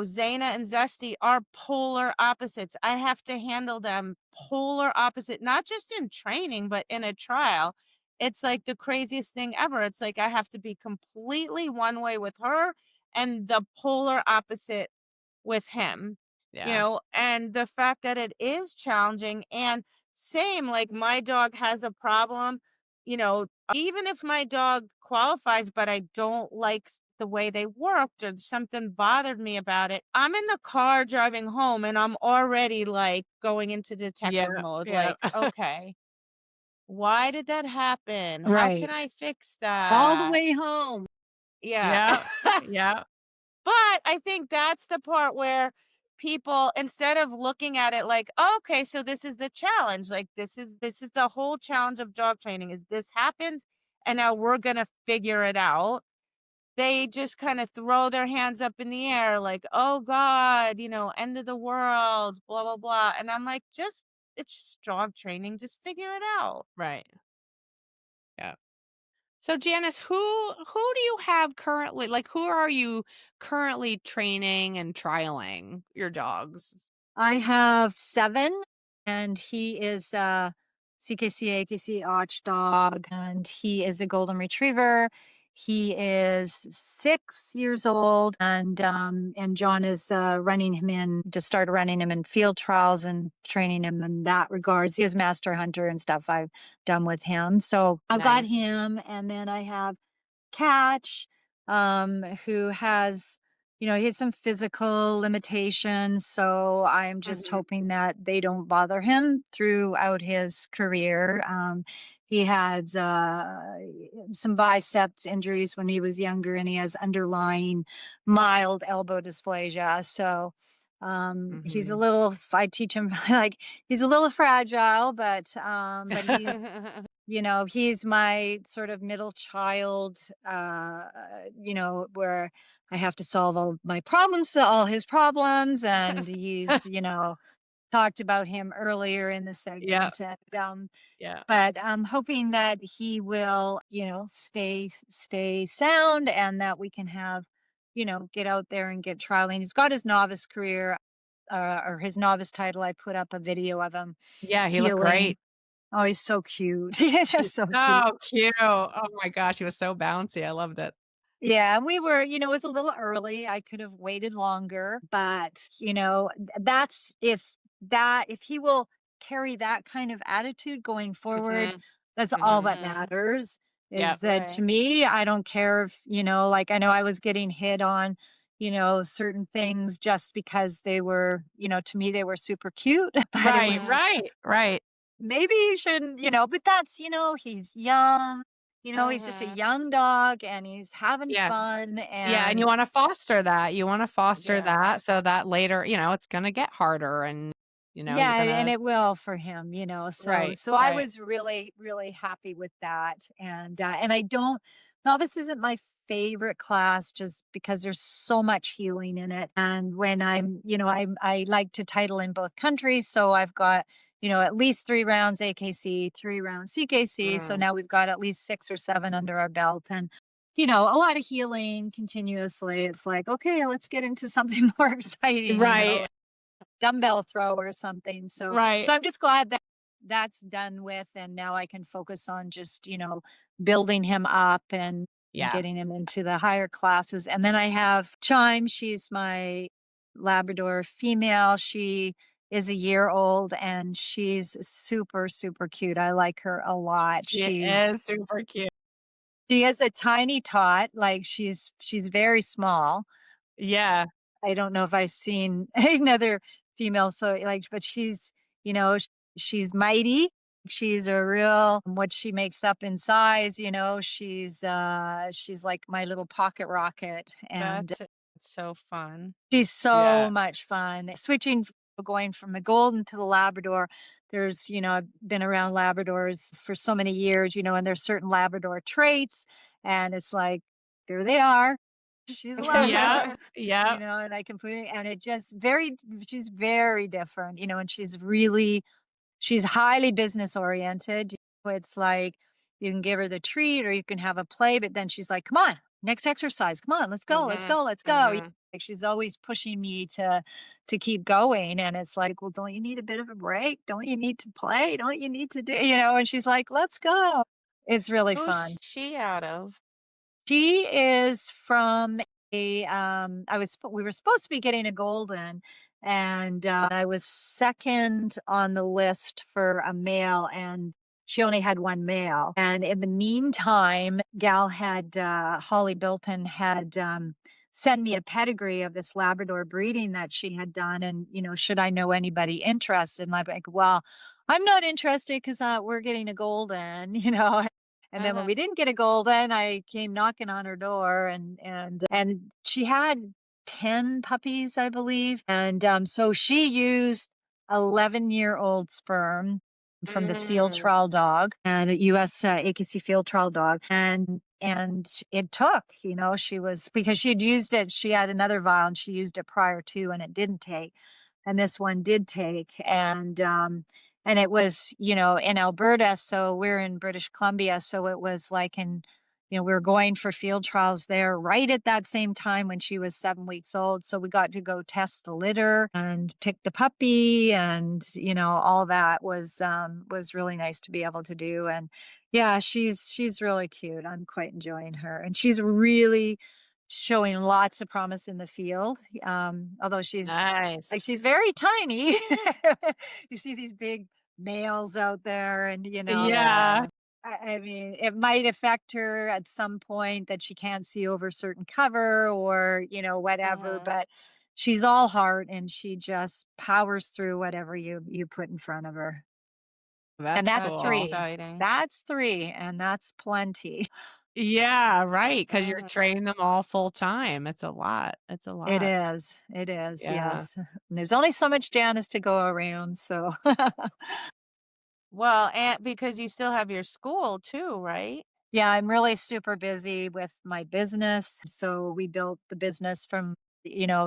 Zaina and Zesty are polar opposites. I have to handle them polar opposite, not just in training, but in a trial. It's like the craziest thing ever. It's like I have to be completely one way with her and the polar opposite with him, Yeah. and the fact that it is challenging and same, like my dog has a problem, even if my dog qualifies, but I don't like the way they worked or something bothered me about it, I'm in the car driving home and I'm already like going into Yeah, detective mode. yeah. Like, okay, why did that happen? How can Right. I fix All the that? way home. Yeah. Yeah, yeah, But I think that's the part where people, instead of looking at it like, "Oh, okay, so this is the challenge. Like this is the whole challenge of dog training is this happens and now we're going to figure it out." They just kind of throw their hands up in the air like, "Oh God, end of the world, blah blah blah." And I'm like, "Just it's just dog training. Just figure it out." right. Yeah. So Janice, who do you have currently, like, who are you currently training and trialing your dogs? I have 7, and he is a CKC, AKC Arch dog, and he is a golden retriever. He is 6 years old, and John is running him in, just started running him in field trials and training him in that regards. He is master hunter and stuff I've done with him. So I've got Nice. him, and then I have Catch, who has, he has some physical limitations. So I'm just Mhm. hoping that they don't bother him throughout his career. He had some biceps injuries when he was younger, and he has underlying mild elbow dysplasia. So he's a Mhm. little, I teach him like he's a little fragile, but he's he's my sort of middle child, where I have to solve all my problems, all his problems. And he's, talked about him earlier in the Yeah, segment. And, yeah. but I'm hoping that he will, stay sound and that we can have, get out there and get trialing. He's got his novice career, or his novice title. I put up a video of him Yeah, he looked healing. great. Oh, he's so cute. He's just He's so cute. so cute. Oh my gosh, he was so bouncy, I loved it. Yeah, and we were, it was a little early. I could have waited longer, but that's if he will carry that kind of attitude going forward, Mhm. that's all Mhm. that Mhm. matters. Yep. Is that to Right. me, I don't care if, like I know I was getting hit on, certain things just because they were, to me they were super cute, but it Right, was Mhm. right, right. maybe you shouldn't, but that's, he's young, he's just a Mhm. young dog and he's having Yeah. fun Yeah, and you and wanna foster that. You wanna foster Yeah. that so that later, it's gonna get harder and, you're yeah, and gonna it will for him, so right, so I right. was really, really happy with that. And I don't novice isn't my favorite class just because there's so much healing in it. And when I like to title in both countries, so I've got, at least 3 rounds AKC, 3 rounds CKC. So Mm. now we've got at least 6 or 7 under our belt. And a lot of healing continuously. It's like, okay, let's get into something more exciting, Right, dumbbell throw or something. So right. I'm just glad that that's done with, and now I can focus on just, building him up and Yeah. getting him into the higher classes. And then I have Chime, she's my Labrador female. She is a year old and she's super, super cute. I like her a lot. She is super cute. She is a tiny tot, like she's very small. Yeah, I don't know if I've seen another female, so, like, but she's mighty. She's a real what she makes up in size, she's like my little pocket rocket, and It's so fun. she's so yeah. much fun. Going from a golden to the Labrador, I've been around Labradors for so many years, and there's certain Labrador traits, and it's like, there they are. She's a Yep, Labrador, yep. and I completely, and it just she's very different, and she's highly business oriented. It's like you can give her the treat or you can have a play, but then she's like, "Come on, next exercise. Come on, let's go, let's Mhm. go, let's go." Mhm. Like she's always pushing me to keep going, and it's like, "Well, don't you need a bit of a break? Don't you need to play? Don't you need to do?" And she's like, "Let's go." It's really Who's fun. she out of? She is from we were supposed to be getting a golden, and I was second on the list for a male, and she only had one male. And in the meantime, Holly Bilton had sent me a pedigree of this Labrador breeding that she had done, and should I know anybody interested? And I'm like, well, I'm not interested because we're getting a golden, And then when Uh-huh. we didn't get a golden, I came knocking on her door, and she had 10 puppies, I believe. And so she used 11-year-old sperm from this field Mm. trial dog, and a US AKC field trial dog. And it took, she was, because she had used it, she had another vial and she used it prior to, and it didn't take. And this one did take. And it was, in Alberta, so we're in British Columbia, so it was like we were going for field trials there right at that same time when she was 7 weeks old, so we got to go test the litter and pick the puppy, and, all that was really nice to be able to do. And yeah, she's really cute. I'm quite enjoying her, and she's really showing lots of promise in the field, although Nice. she's very tiny. You see these big males out there, and Yeah. I mean, it might affect her at some point that she can't see over certain cover or, whatever, Mhm. but she's all heart and she just powers through whatever you put in front of her. And That's that's That's cool. 3. exciting. That's 3, and that's plenty. Yeah, right. Because 'cause you're Mhm. training them all full time. It's a lot. It's a It lot. is. It is. Yeah. Yes. And there's only so much Janice to go around, so Well, and because you still have your school too, right? yeah, I'm really super busy with my business. So we built the business from,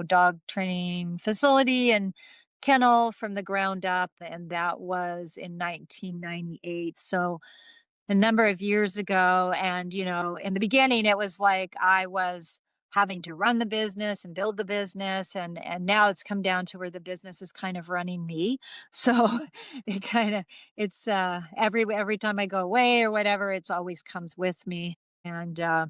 dog training facility and kennel from the ground up. And that was in 1998. So a number of years ago. And, in the beginning, it was like I was having to run the business and build the business. And now it's come down to where the business is kind of running me. So it kind of, it's every time I go away or whatever, it's always comes with me. And so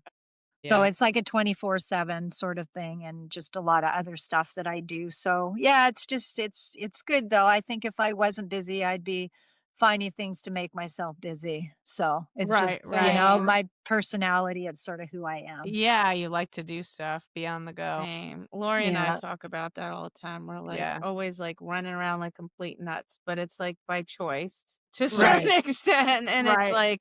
Yeah. it's like a 24/7 sort of thing, and just a lot of other stuff that I do. So yeah, it's good though. I think if I wasn't busy, I'd be finding things to make myself busy. So it's just, Right, right. Same. my personality. It's sort of who I am. Yeah, you like to do stuff, be on the go. Same. Lori and I Yeah. talk about that all the time. We're like Yeah. always like running around like complete nuts, but it's like by choice to a certain Right. extent. And it's Right. like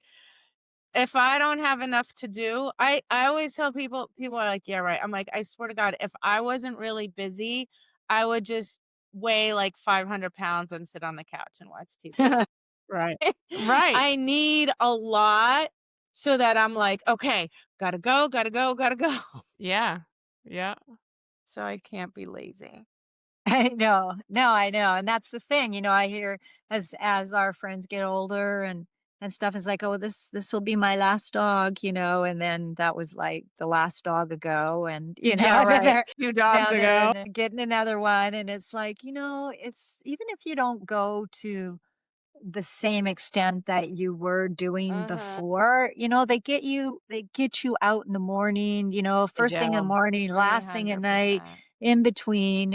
if I don't have enough to do, I always tell people are like, yeah, right. I'm like, I swear to God, if I wasn't really busy, I would just weigh like 500 pounds and sit on the couch and watch TV. Right. Right. I need a lot so that I'm like, okay, gotta go, gotta go, gotta go. Yeah. Yeah. So I can't be lazy. I know. No, I know. And that's the thing, I hear as our friends get older and stuff, it's like, "Oh, this will be my last dog," and then that was like the last dog ago and, Yeah, then right. they're 2 dogs now they're ago. getting another one and it's like, it's even if you don't go to the same extent that you were doing Mhm. before. They get you out in the morning, They first thing in the do. morning, last thing at night, 300%. in between,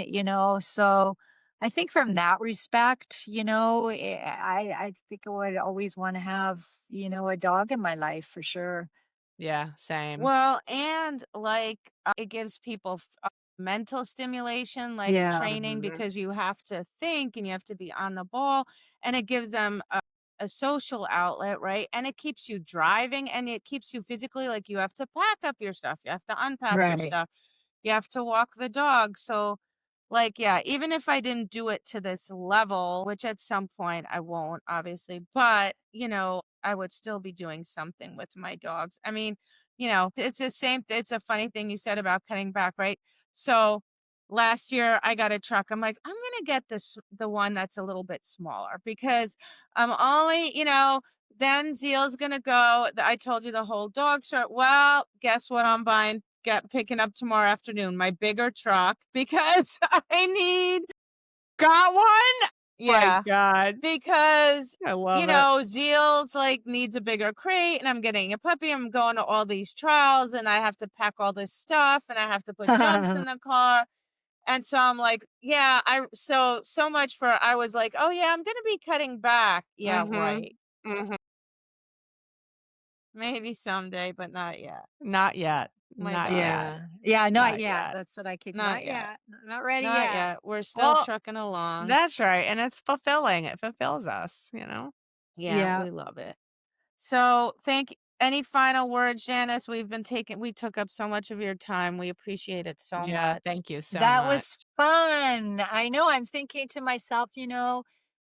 so I think from that respect, I think I would always want to have, a dog in my life for sure. Yeah, same. Well, and like it gives people mental stimulation, like Yeah. training, Mhm. because you have to think and you have to be on the ball, and it gives them a social outlet, right? And it keeps you driving and it keeps you physically like you have to pack up your stuff, you have to unpack your Right. stuff, you have to walk the dog. So, like, yeah, even if I didn't do it to this level, which at some point I won't, obviously, but I would still be doing something with my dogs. I mean, it's the same it's a funny thing you said about cutting back, right? So, last year I got a truck. I'm like, "I'm gonna get the one that's a little bit smaller because I'm only, then Zeal's gonna go." I told you the whole dog shirt. Well, guess what I'm picking up tomorrow afternoon? My bigger truck because I need Got one? My yeah. god. Because, I love it. Zeal's like needs a bigger crate and I'm getting a puppy. I'm going to all these trials and I have to pack all this stuff and I have to put jumps in the car. And so I'm like, yeah, so much for I was like, oh yeah, I'm gonna be cutting back. Yeah, Mhm. right. Mhm. Maybe someday, but not yet. Not yet. My Not dog. yet. Yeah. Yeah, not Not yet. yet. That's what I keep Not not yet. yet. Not ready Not yet. yet. We're still Well, trucking along. that's right, and it's fulfilling. It fulfills us. Yeah, Yeah. we love it. So any final words, Janice? We took up so much of your time. We appreciate it so Yeah, much. thank you so That much. was fun. I know, I'm thinking to myself,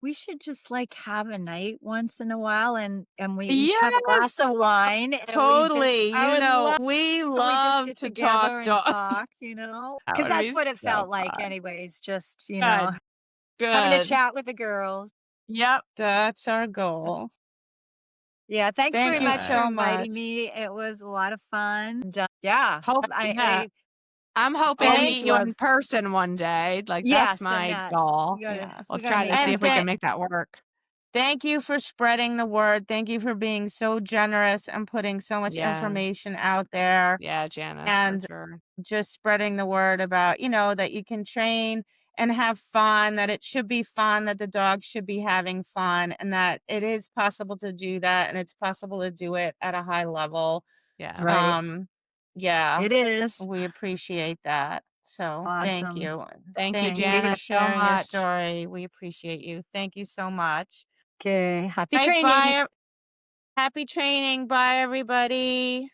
we should just, like, have a night once in a while and we each have a glass Yes! of wine and Totally. I would love We we just love get to talk together and dogs. talk, that because would be that's what it so felt like fun. anyways, just, Good. having a Good. chat with the girls. Yep. That's our goal. Yeah, thanks very Thank you much for so Alright. inviting much. me. It was a lot of fun. And, yeah, Yeah. I I'm hoping to always meet you in love. person one day, like, that's Yes, and my that. goal. We gotta Yes. we We'll gotta try to make see And that if we can happen. make that work. thank you for spreading the word. Thank you for being so generous and putting so much Yeah. information out there Yeah, Janice, for and sure. just spreading the word about, that you can train and have fun, that it should be fun, that the dog should be having fun, and that it is possible to do that and it's possible to do it at a high level. Yeah. Right. Um, yeah, It is. we appreciate that. So thank Awesome. you. Thank you, Thank you for Thank Janice, so sharing your much. story. We appreciate you. Thank you so much. Okay. Happy All right, training. bye. Happy training. Bye, everybody.